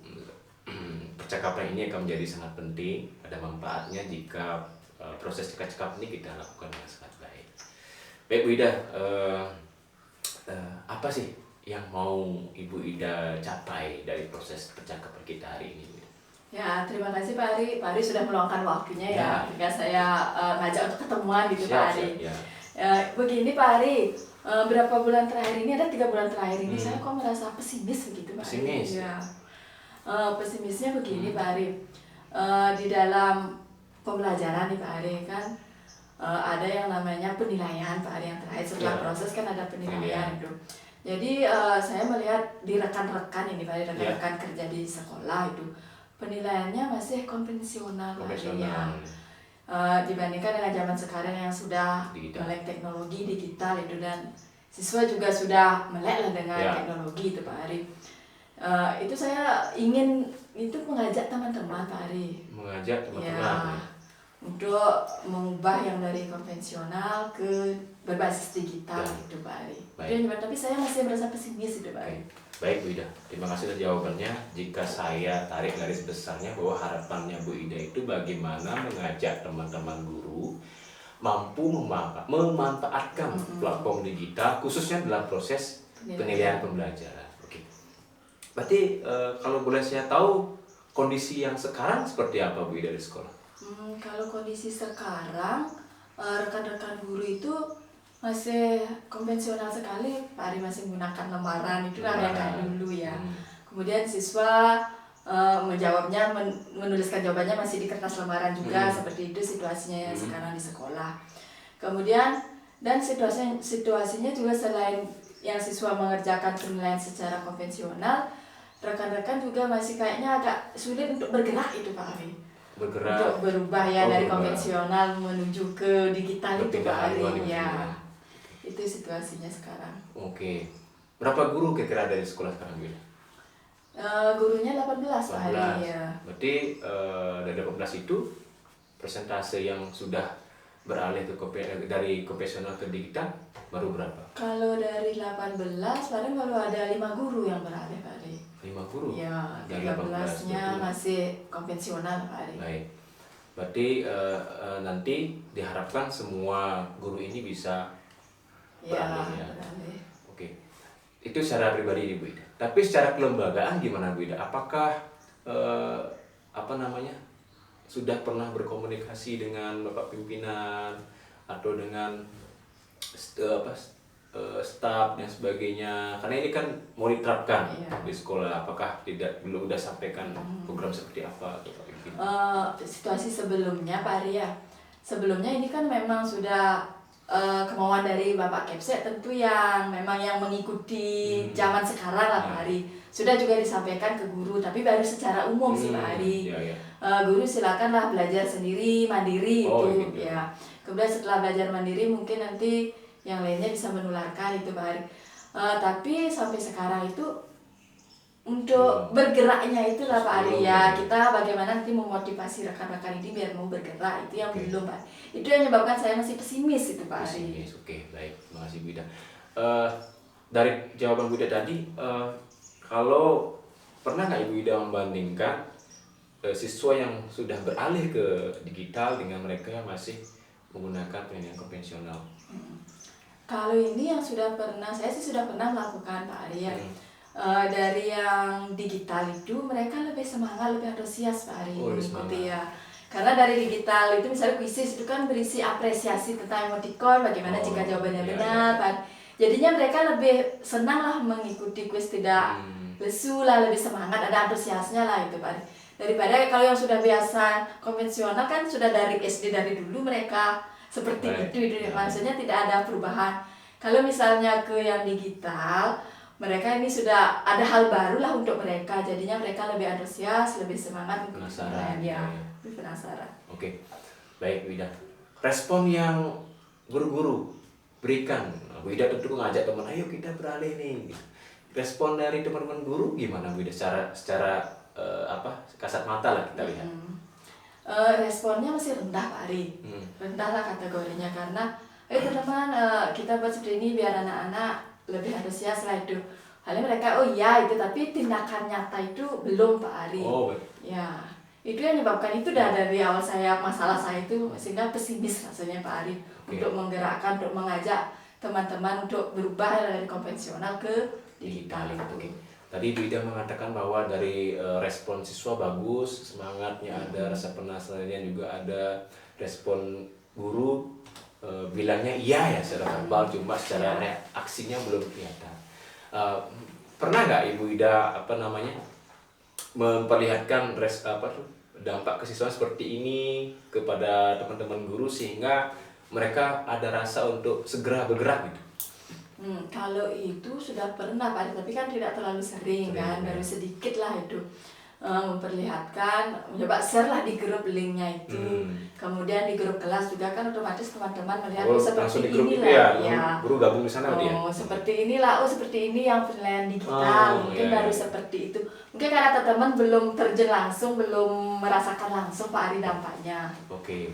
percakapan ini akan menjadi sangat penting, ada manfaatnya jika proses cekap-cekap ini kita lakukan dengan sangat baik. Baik Bu Ida, apa sih yang mau Ibu Ida capai dari proses percakapan kita hari ini, Bu Ida? Ya, terima kasih Pak Ari. Pak Ari sudah meluangkan waktunya ya, Ya. ketika saya ngajak untuk ketemuan gitu Pak Ari. Ya. Begini Pak Ari, berapa bulan terakhir ini, ada 3 bulan terakhir ini saya kok merasa pesimis begitu Pak Ari. Pesimis? Ya. Pesimisnya begini Pak Ari, di dalam pembelajaran nih Pak Ari kan ada yang namanya penilaian Pak Ari, yang terakhir setelah Ya. proses kan ada penilaian Penilaian. itu. Jadi saya melihat di rekan-rekan ini Pak Ari, rekan-rekan kerja di sekolah itu penilaiannya masih konvensional Pak Ari ya. Dibandingkan dengan zaman sekarang yang sudah Digital. melek teknologi digital itu, dan siswa juga sudah melek lah dengan Ya. teknologi itu Pak Ari. Itu saya ingin itu mengajak teman-teman Pak Ari Mengajak ya, teman-teman. untuk mengubah yang dari konvensional ke berbasis digital Ya. itu Pak Ari. Baik. Itu yang dimana, tapi saya masih merasa pesimis itu Pak Ari. Baik Bu Ida, terima kasih atas jawabannya. Jika saya tarik garis besarnya bahwa harapannya Bu Ida itu bagaimana mengajak teman-teman guru mampu memanfaatkan platform digital khususnya dalam proses penilaian pembelajaran. Oke. Berarti kalau boleh saya tahu kondisi yang sekarang seperti apa Bu Ida di sekolah? Kalau kondisi sekarang rekan-rekan guru itu masih konvensional sekali Pak Ari, masih menggunakan lembaran itu lah yang kayak dulu ya. Kemudian siswa menjawabnya, menuliskan jawabannya masih di kertas lembaran juga, seperti itu situasinya yang sekarang di sekolah. Kemudian dan situasinya juga selain yang siswa mengerjakan penilaian secara konvensional, rekan-rekan juga masih kayaknya agak sulit untuk bergerak itu Pak Ari. Bergerak. Untuk berubah ya dari berubah. konvensional menuju ke digital itu Pak Ari Berpindah ya. haluan. Itu situasinya sekarang. Oke. Berapa guru kira-kira ada di sekolah sekarang Bu Ida? Gurunya 18 Pak Ari 18. ya. Berarti dari 18 itu persentase yang sudah beralih ke dari konvensional ke digital baru berapa? Kalau dari 18 paling baru ada 5 guru yang beralih Pak Ari. 5 guru? Ya, Dari 13-nya 18. masih konvensional Pak Ari. Baik. Berarti nanti diharapkan semua guru ini bisa Ya, beralih ya. beralih. Oke. Itu secara pribadi nih Bu Ida. Tapi secara kelembagaan gimana Bu Ida? Apakah sudah pernah berkomunikasi dengan Bapak pimpinan atau dengan staf dan sebagainya? Karena ini kan mau diterapkan Iya. di sekolah. Apakah belum udah sampaikan program seperti apa atau Pak Pimpinan? Situasi sebelumnya Pak Ari ya. Sebelumnya ini kan memang sudah kemauan dari Bapak Kepsek tentu yang memang yang mengikuti zaman sekarang lah Pak Ari. Sudah juga disampaikan ke guru, tapi baru secara umum sih Pak Ari. Iya. Guru silakanlah belajar sendiri, mandiri Oh, itu gitu. ya. Kemudian setelah belajar mandiri mungkin nanti yang lainnya bisa menularkan itu Pak Ari. Tapi sampai sekarang itu untuk bergeraknya itulah Pak Ari ya, kita bagaimana nanti memotivasi rekan-rekan ini biar mau bergerak, itu yang belum Pak. Itu yang menyebabkan saya masih pesimis itu Pak Ari. Pesimis. Oke, baik. Terima kasih Bu Ida. Dari jawaban Bu Ida tadi, kalau pernah nggak Ibu Ida membandingkan siswa yang sudah beralih ke digital dengan mereka yang masih menggunakan pendidikan konvensional? Kalau ini yang sudah pernah, saya sih sudah pernah melakukan Pak Ari ya. Dari yang digital itu mereka lebih semangat, lebih antusias Pak Ari mengikuti ya. Karena dari digital itu misalnya kuisis itu kan berisi apresiasi tentang emoticon, bagaimana jika jawabannya benar, Pak. Jadinya mereka lebih senang lah mengikuti kuis, tidak lesu lah, lebih semangat, ada antusiasnya lah itu Pak. Daripada kalau yang sudah biasa konvensional kan sudah dari SD dari dulu mereka seperti itu, maksudnya tidak ada perubahan. Kalau misalnya ke yang digital, mereka ini sudah ada hal baru lah untuk mereka, jadinya mereka lebih antusias, lebih semangat untuk Penasaran ya, lebih penasaran. Oke, baik Bu Ida. Respon yang guru-guru berikan, Bu Ida tentu mengajak teman, ayo kita beralih nih. Respon dari teman-teman guru gimana Bu Ida? Secara kasat mata lah kita lihat. Responnya masih rendah Pak Ari, rendah lah kategorinya, karena teman-teman kita buat seperti ini biar anak-anak lebih antusias lah itu. Halnya mereka oh iya itu, tapi tindakan nyata itu belum Pak Ari. Oh, Ya, itu yang menyebabkan itu dah dari awal masalah saya itu sehingga pesimis rasanya Pak Ari untuk menggerakkan, untuk mengajak teman-teman untuk berubah dari konvensional ke digital itu. Oke. Tadi Bu Ida mengatakan bahwa dari respon siswa bagus, semangatnya ada, rasa penasarannya juga ada, respon guru bilangnya iya ya secara verbal, cuma secara aksinya belum kelihatan. Pernah nggak Ibu Ida memperlihatkan dampak ke siswa seperti ini kepada teman-teman guru sehingga mereka ada rasa untuk segera bergerak gitu? Kalau itu sudah pernah Pak, tapi kan tidak terlalu sering kan, baru sedikit lah itu memperlihatkan, mencoba share lah di grup linknya itu. Kemudian di grup kelas juga kan otomatis teman-teman melihat seperti inilah ya, guru gabung di sana dia. Seperti inilah, seperti ini yang penilaian digital, mungkin baru seperti itu. Mungkin karena teman-teman belum terjun langsung, belum merasakan langsung Pak Ari dampaknya. Oke,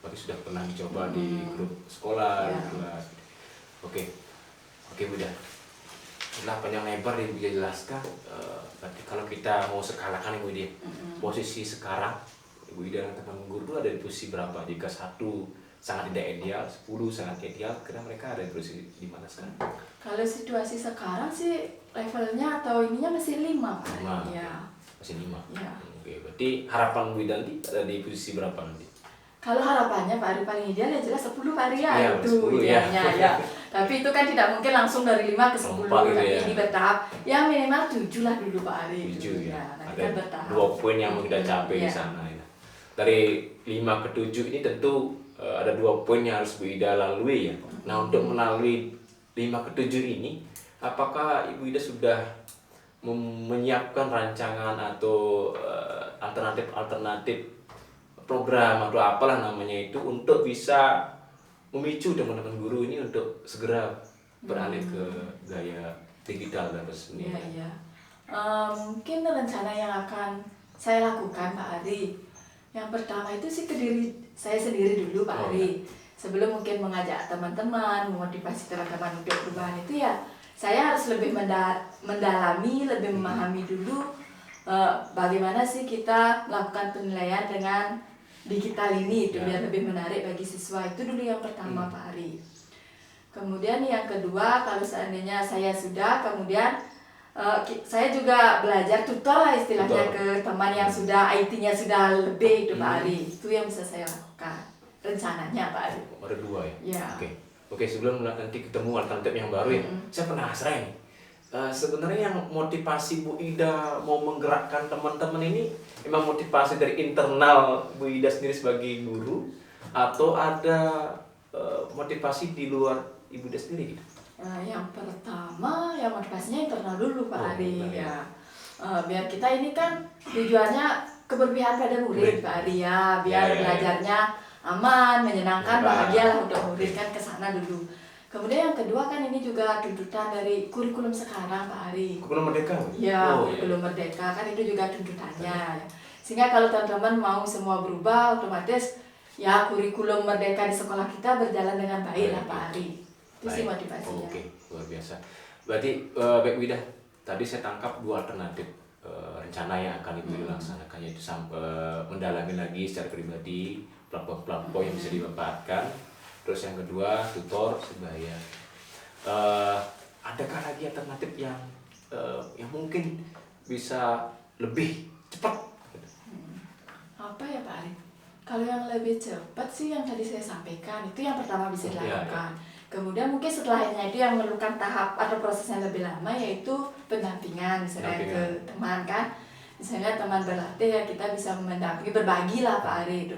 berarti sudah pernah dicoba di grup sekolah, di kelas. Oke Bu Ida. Setelah panjang lebar yang bisa jelaskan, berarti kalau kita mau skalakan Ibu Ida, posisi sekarang Ibu Ida dan teman guru itu ada di posisi berapa? Jika 1 sangat tidak ideal, 10 sangat ideal, kira mereka ada di posisi di mana sekarang? Kalau situasi sekarang sih levelnya atau ininya masih 5 Pak. 5. Ya. Masih 5. Ya. Oke, berarti harapan Bu Ida nanti ada di posisi berapa nanti? Kalau harapannya Pak Ari paling ideal ya jelas 10 Pak Ari ya, itu 10, idealnya ya. Tapi itu kan tidak mungkin langsung dari 5 ke 10, gitu tapi ya. ini bertahap. Ya minimal 7 lah dulu Pak Ari. 7 ya. Nanti Ada kan bertahap. 2 poin yang mau kita capai di sana ya. Dari 5 ke 7 ini tentu ada 2 poin yang harus Bu Ida lalui ya. Nah, untuk melalui 5 ke 7 ini, apakah Ibu Ida sudah menyiapkan rancangan atau alternatif program atau apalah namanya itu untuk bisa memicu teman-teman guru ini untuk segera beralih ke gaya digital dan Iya, iya. Mungkin rencana yang akan saya lakukan Pak Ari, yang pertama itu sih ke diri saya sendiri dulu Pak Ari. Sebelum mungkin mengajak teman-teman, memotivasi teman-teman untuk perubahan itu ya, saya harus lebih mendalami, lebih memahami dulu bagaimana sih kita melakukan penilaian dengan digital ini itu biar lebih menarik bagi siswa. Itu dulu yang pertama Pak Ari. Kemudian yang kedua, kalau seandainya saya sudah, kemudian saya juga belajar tutor lah istilahnya ke teman yang sudah IT-nya sudah lebih itu Pak Ari. Itu yang bisa saya lakukan rencananya Pak Ari. Ada 2 ya? Ya. Oke, sebelum nanti ketemu alternatif yang baru ya, saya penasaran nih. Sebenarnya yang motivasi Bu Ida mau menggerakkan teman-teman ini memang motivasi dari internal Bu Ida sendiri sebagai guru atau ada motivasi di luar Ibu Ida sendiri gitu? Yang pertama ya motivasinya internal dulu Pak Ari ya. Biar kita ini kan tujuannya keberpihakan pada murid Pak Ari ya, biar belajarnya aman, menyenangkan, bahagia lah untuk murid kan ke sana dulu. Kemudian yang kedua kan ini juga tuntutan dari kurikulum sekarang Pak Ari. Kurikulum Merdeka? Ya, kurikulum Merdeka kan itu juga tuntutannya. Sehingga kalau teman-teman mau semua berubah, otomatis ya kurikulum Merdeka di sekolah kita berjalan dengan baik lah Pak Ari. Itu sih motivasinya. Oke, luar biasa. Berarti baik Bu Ida, tadi saya tangkap 2 alternatif rencana yang akan Ibu Ida laksanakan, yaitu mendalami lagi secara pribadi platform-platform yang bisa dimanfaatkan. Terus yang kedua, tutor sebaya. Adakah lagi alternatif yang mungkin bisa lebih cepat? Apa ya Pak Ari? Kalau yang lebih cepat sih yang tadi saya sampaikan, itu yang pertama bisa dilakukan. Kemudian mungkin setelahnya itu yang memerlukan tahap atau proses yang lebih lama, yaitu pendampingan misalnya ke teman kan. Misalnya teman berlatih ya kita bisa mendampingi, berbagi lah Pak Ari itu.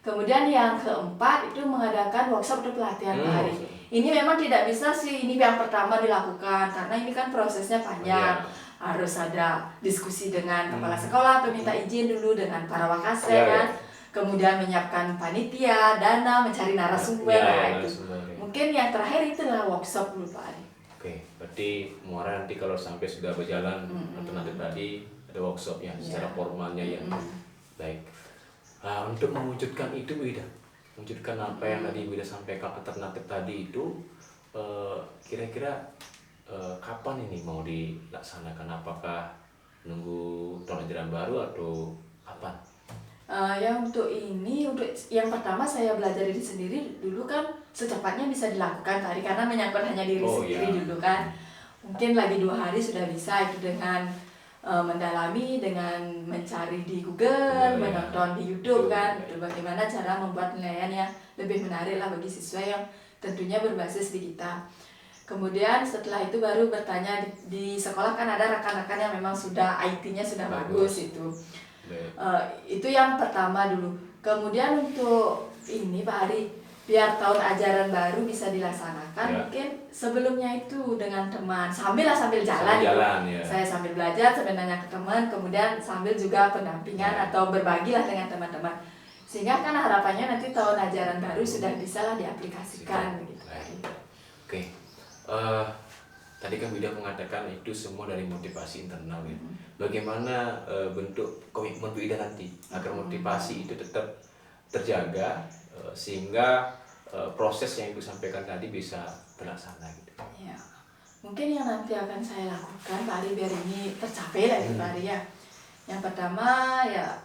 Kemudian yang keempat itu mengadakan workshop atau pelatihan Pak Ari. Ini memang tidak bisa sih ini yang pertama dilakukan karena ini kan prosesnya panjang. Harus ada diskusi dengan kepala sekolah atau minta izin dulu dengan para wakase kan. Kemudian menyiapkan panitia, dana, mencari narasumber itu. Mungkin yang terakhir itulah workshop dulu Pak Ari. Oke, berarti muara nanti kalau sampai sudah berjalan alternatif tadi ada workshopnya secara formalnya ya. Baik. Nah, untuk mewujudkan itu Bu Ida, mewujudkan apa yang tadi Bu Ida sampaikan alternatif tadi itu, kira-kira kapan ini mau dilaksanakan? Apakah nunggu tahun ajaran baru atau kapan? Ya untuk yang pertama saya belajar diri sendiri dulu kan secepatnya bisa dilakukan Pak Ari, karena menyangkut hanya diri sendiri dulu kan. Mungkin lagi 2 hari sudah bisa itu dengan mendalami, dengan mencari di Google, menonton di YouTube kan, itu bagaimana cara membuat penilaian yang lebih menarik lah bagi siswa yang tentunya berbasis di kita. Kemudian setelah itu baru bertanya di sekolah kan ada rekan-rekan yang memang sudah IT-nya sudah bagus itu. Itu yang pertama dulu. Kemudian untuk ini Pak Ari, biar tahun ajaran baru bisa dilaksanakan, mungkin sebelumnya itu dengan teman sambil jalan ya. Saya sambil belajar, sambil nanya ke teman, kemudian sambil juga pendampingan atau berbagilah dengan teman-teman, sehingga kan harapannya nanti tahun ajaran baru sudah bisa lah diaplikasikan begitu. Oke. Tadi kan Wida mengatakan itu semua dari motivasi internal ya. Bagaimana bentuk komitmen Wida nanti agar motivasi itu tetap terjaga sehingga proses yang Ibu sampaikan tadi bisa terlaksana gitu. Ya, mungkin yang nanti akan saya lakukan Pak Ari biar ini tercapai lah itu Pak Ari ya. Yang pertama ya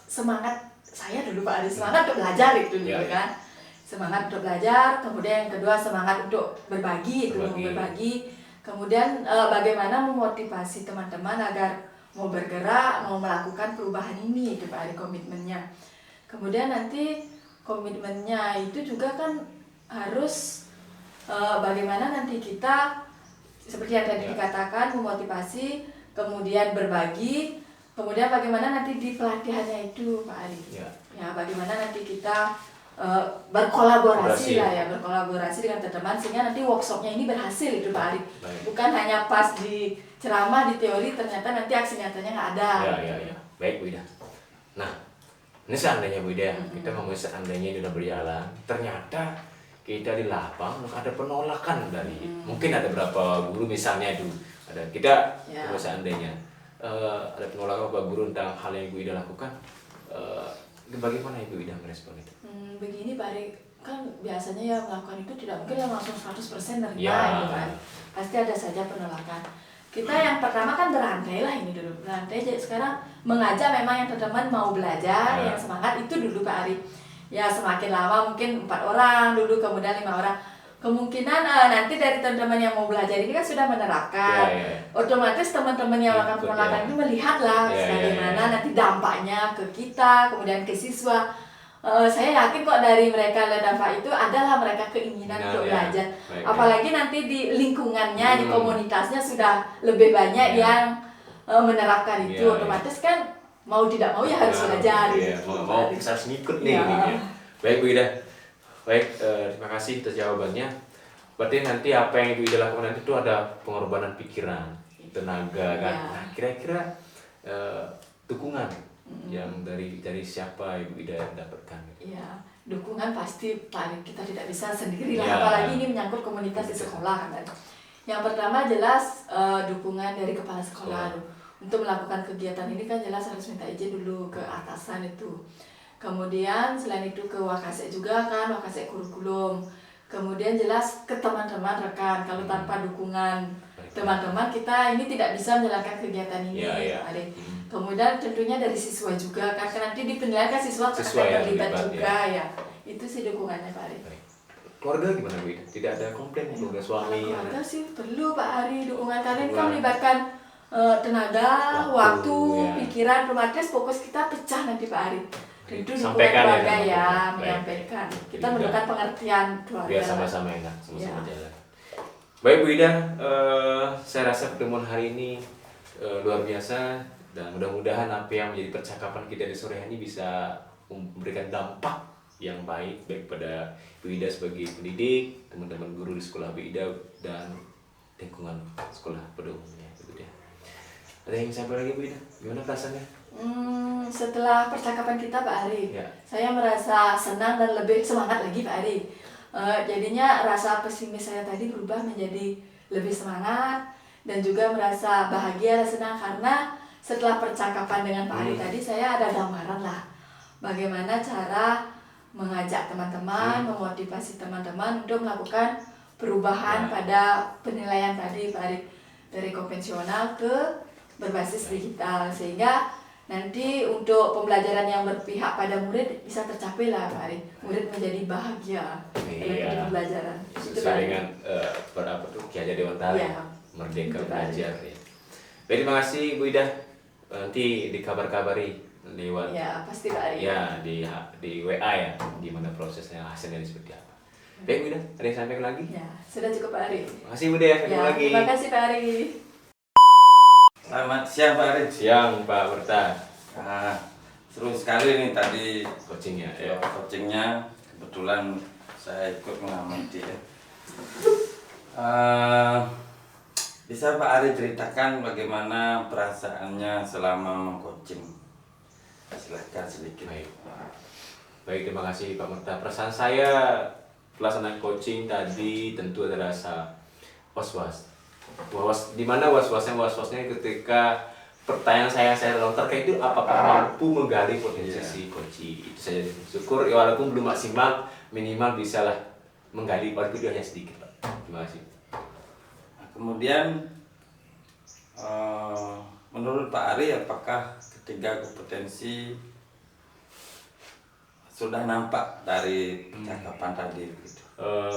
semangat saya dulu Pak Ari, semangat untuk belajar itu dulu kan. Semangat untuk belajar, kemudian yang kedua semangat untuk berbagi. Kemudian bagaimana memotivasi teman-teman agar mau bergerak, mau melakukan perubahan ini itu Pak Ari komitmennya. Kemudian nanti komitmennya itu juga kan harus bagaimana nanti kita seperti yang tadi dikatakan memotivasi, kemudian berbagi, kemudian bagaimana nanti di pelatihannya itu Pak Ari. Ya bagaimana nanti kita berkolaborasi dengan teman-teman sehingga nanti workshopnya ini berhasil itu Pak Ari. Bukan hanya pas di ceramah di teori ternyata nanti aksi nyatanya nggak ada. Ya. Baik Bu Ida. Nah, ini seandainya Bu Ida, kita ngomongin seandainya ini udah berjalan, ternyata kita di lapang ada penolakan dari mungkin ada beberapa guru misalnya itu ada kita seandainya ada penolakan beberapa guru tentang hal yang Ibu Ida lakukan. Bagaimana Ibu Ida merespon itu? Begini Pak Ari, kan biasanya ya melakukan itu tidak mungkin langsung 100% nerima gitu kan. Pasti ada saja penolakan. Kita yang pertama kan berantai lah ini dulu. Berantai jadi sekarang mengajak memang yang teman-teman mau belajar, yang semangat itu dulu Pak Ari. Ya semakin lama mungkin 4 orang dulu, kemudian 5 orang. Kemungkinan nanti dari teman-teman yang mau belajar ini kan sudah menerapkan. Otomatis teman-teman yang melakukan penolakan itu melihatlah bagaimana nanti dampaknya ke kita, kemudian ke siswa. Saya yakin kok dari mereka lihat dampak itu adalah mereka keinginan untuk belajar. Apalagi nanti di lingkungannya, di komunitasnya sudah lebih banyak yang menerapkan itu. Otomatis kan mau tidak mau ya harus belajar. Mau bisa harus ngikut nih. Baik Bu Ida. Baik, terima kasih atas jawabannya. Berarti nanti apa yang Ibu Ida lakukan nanti itu ada pengorbanan pikiran, tenaga kan. Nah, kira-kira dukungan yang dari siapa Ibu Ida dapatkan? Ya, dukungan pasti paling kita tidak bisa sendiri lah, apalagi ini menyangkut komunitas di sekolah kan. Yang pertama jelas dukungan dari kepala sekolah. Untuk melakukan kegiatan ini kan jelas harus minta izin dulu ke atasan itu. Kemudian selain itu ke Wakasek juga kan, Wakasek kurikulum. Kemudian jelas ke teman-teman rekan. Kalau tanpa dukungan teman-teman kita ini tidak bisa menjalankan kegiatan ini. Kemudian tentunya dari siswa juga kan, karena nanti di penilaian kan siswa akan terlibat juga ya. Itu sih dukungannya Pak Ari. Keluarga gimana Bu Ida? Tidak ada komplain keluarga suami? Keluarga sih perlu Pak Ari dukungan, karena ini kan melibatkan tenaga, waktu, pikiran, otomatis fokus kita pecah nanti Pak Ari. Itu dukungan keluarga menyampaikan. Kita memerlukan pengertian keluarga. Biar sama-sama enak, sama-sama jalan. Baik Bu Ida, saya rasa pertemuan hari ini luar biasa dan mudah-mudahan apa yang menjadi percakapan kita di sore hari ini bisa memberikan dampak yang baik pada Bu Ida sebagai pendidik, teman-teman guru di sekolah Bu Ida dan lingkungan sekolah pada umumnya. Ada yang sampai lagi Bu Ida? Gimana perasaannya? Setelah percakapan kita Pak Ari, saya merasa senang dan lebih semangat lagi Pak Ari. Jadinya rasa pesimis saya tadi berubah menjadi lebih semangat dan juga merasa bahagia dan senang karena setelah percakapan dengan Pak Ari tadi saya ada gambaran lah bagaimana cara mengajak teman-teman, memotivasi teman-teman untuk melakukan perubahan Ya. pada penilaian tadi Pak Ari, dari konvensional ke berbasis digital, sehingga nanti untuk pembelajaran yang berpihak pada murid bisa tercapai lah Pak Ari. Murid menjadi bahagia Iya. dalam pembelajaran. Itu, Pak Sesuai Ari. dengan apa tuh Ki Hajar Dewantara, Iya. Merdeka Itu, Pak Belajar ya. Baik, terima kasih Bu Ida. Nanti dikabar-kabari lewat Ya pasti Pak Ari. ya di WA ya, gimana prosesnya, hasilnya seperti apa. Baik Bu Ida, ada yang sampaikan lagi? Ya, sudah cukup Pak Ari. Terima kasih Bu Ida, sampai Ya, lagi. terima kasih Pak Ari. Selamat siang Pak Ari. Siang Pak Berta, Nah, seru sekali nih tadi coachingnya ya. coachingnya, kebetulan saya ikut mengamati ya. Bisa Pak Ari ceritakan bagaimana perasaannya selama mengcoaching? Silahkan sedikit. Baik. Baik, terima kasih Pak Merta. Perasaan saya pelaksanaan coaching tadi tentu ada rasa was-was. Di mana was-wasnya ketika pertanyaan saya lontarkan itu apakah mampu menggali potensi si coaching. Itu saja syukur ya, walaupun belum maksimal, minimal bisalah menggali walaupun itu hanya sedikit Pak. Terima kasih. Nah, kemudian menurut Pak Ari, apakah ketiga kompetensi sudah nampak dari percakapan tadi gitu?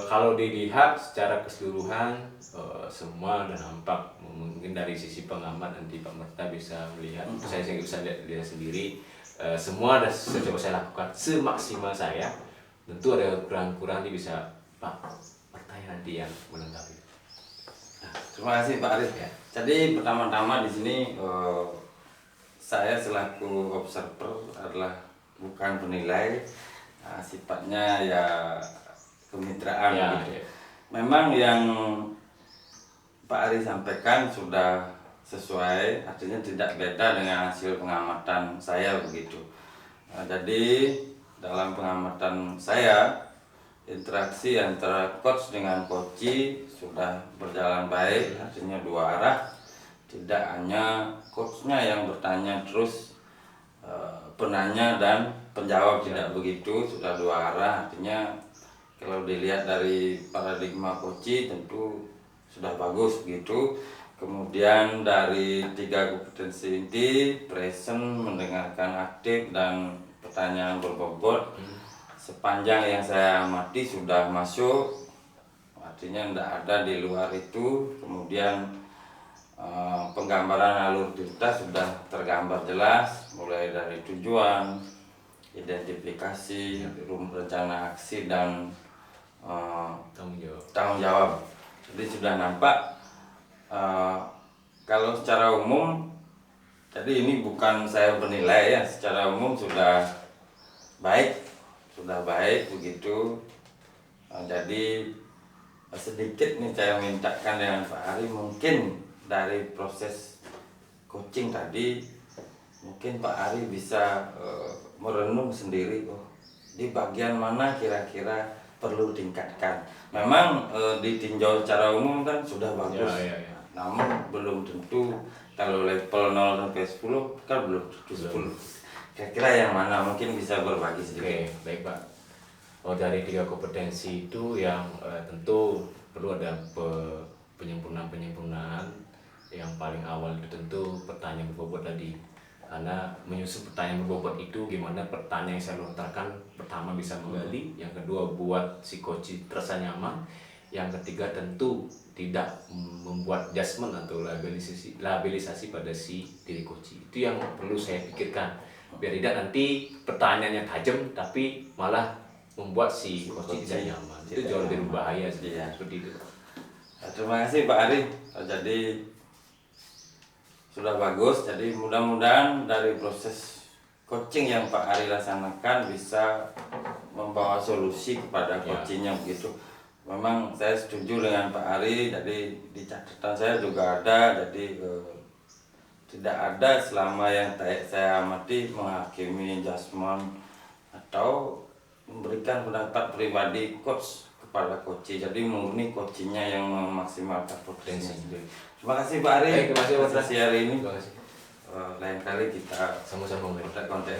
Kalau dilihat secara keseluruhan semua dan nampak, mungkin dari sisi pengamat nanti Pak Merta bisa melihat, saya bisa lihat sendiri, semua ada coba saya lakukan semaksimal saya. Tentu ada kurang-kurang bisa Pak Merta nanti yang melengkapi. Terima kasih Pak Ari. Ya. Jadi pertama-tama di sini saya selaku observer adalah bukan penilai, sifatnya ya kemitraan Ya, gitu. ya. Memang yang Pak Ari sampaikan sudah sesuai, artinya tidak beda dengan hasil pengamatan saya begitu. Jadi dalam pengamatan saya, interaksi antara coach dengan coachee sudah berjalan baik, artinya dua arah. Tidak hanya coachnya yang bertanya terus, penanya dan penjawab tidak begitu, sudah dua arah. Artinya kalau dilihat dari paradigma coachee tentu sudah bagus begitu. Kemudian dari tiga kompetensi inti, present, mendengarkan aktif, dan pertanyaan berbobot, sepanjang yang saya amati sudah masuk, artinya tidak ada di luar itu. Kemudian penggambaran alur cerita sudah tergambar jelas, mulai dari tujuan, identifikasi, rencana aksi, dan tanggung jawab. Jadi sudah nampak. Kalau secara umum, jadi ini bukan saya bernilai ya, secara umum sudah baik begitu. Jadi sedikit nih saya mintakan dengan Pak Ari, mungkin dari proses coaching tadi mungkin Pak Ari bisa merenung sendiri, di bagian mana kira-kira perlu tingkatkan. Memang ditinjau secara umum kan sudah bagus, Ya. namun belum tentu. Kalau level 0 sampai 10 kan belum tentu 10. Kira-kira yang mana mungkin bisa berbagi sedikit? Oke, baik Pak. Dari tiga kompetensi itu yang tentu perlu ada penyempurnaan. Yang paling awal itu tentu pertanyaan berbobot tadi. Karena menyusun pertanyaan berbobot itu gimana pertanyaan yang saya lontarkan, pertama bisa menggali, yang kedua buat si coach terasa nyaman, yang ketiga tentu tidak membuat judgement atau labelisasi pada si diri coach. Itu yang perlu saya pikirkan, biar tidak nanti pertanyaannya tajam tapi malah membuat si coach tidak nyaman. Itu jauh lebih berbahaya seperti itu. Terima kasih Pak Ari. Jadi sudah bagus. Jadi mudah-mudahan dari proses coaching yang Pak Ari laksanakan bisa membawa solusi kepada coachingnya begitu. Memang saya setuju dengan Pak Ari. Jadi di catatan saya juga ada. Jadi tidak ada selama yang saya amati menghakimi judgement atau memberikan pendapat pribadi coach kepada coach. Jadi murni coachingnya yang memaksimalkan potensinya sendiri. Terima kasih Pak Ari. Terima kasih atas sesi hari ini. Terima kasih. Lain kali kita Sama-sama. kontak-kontak.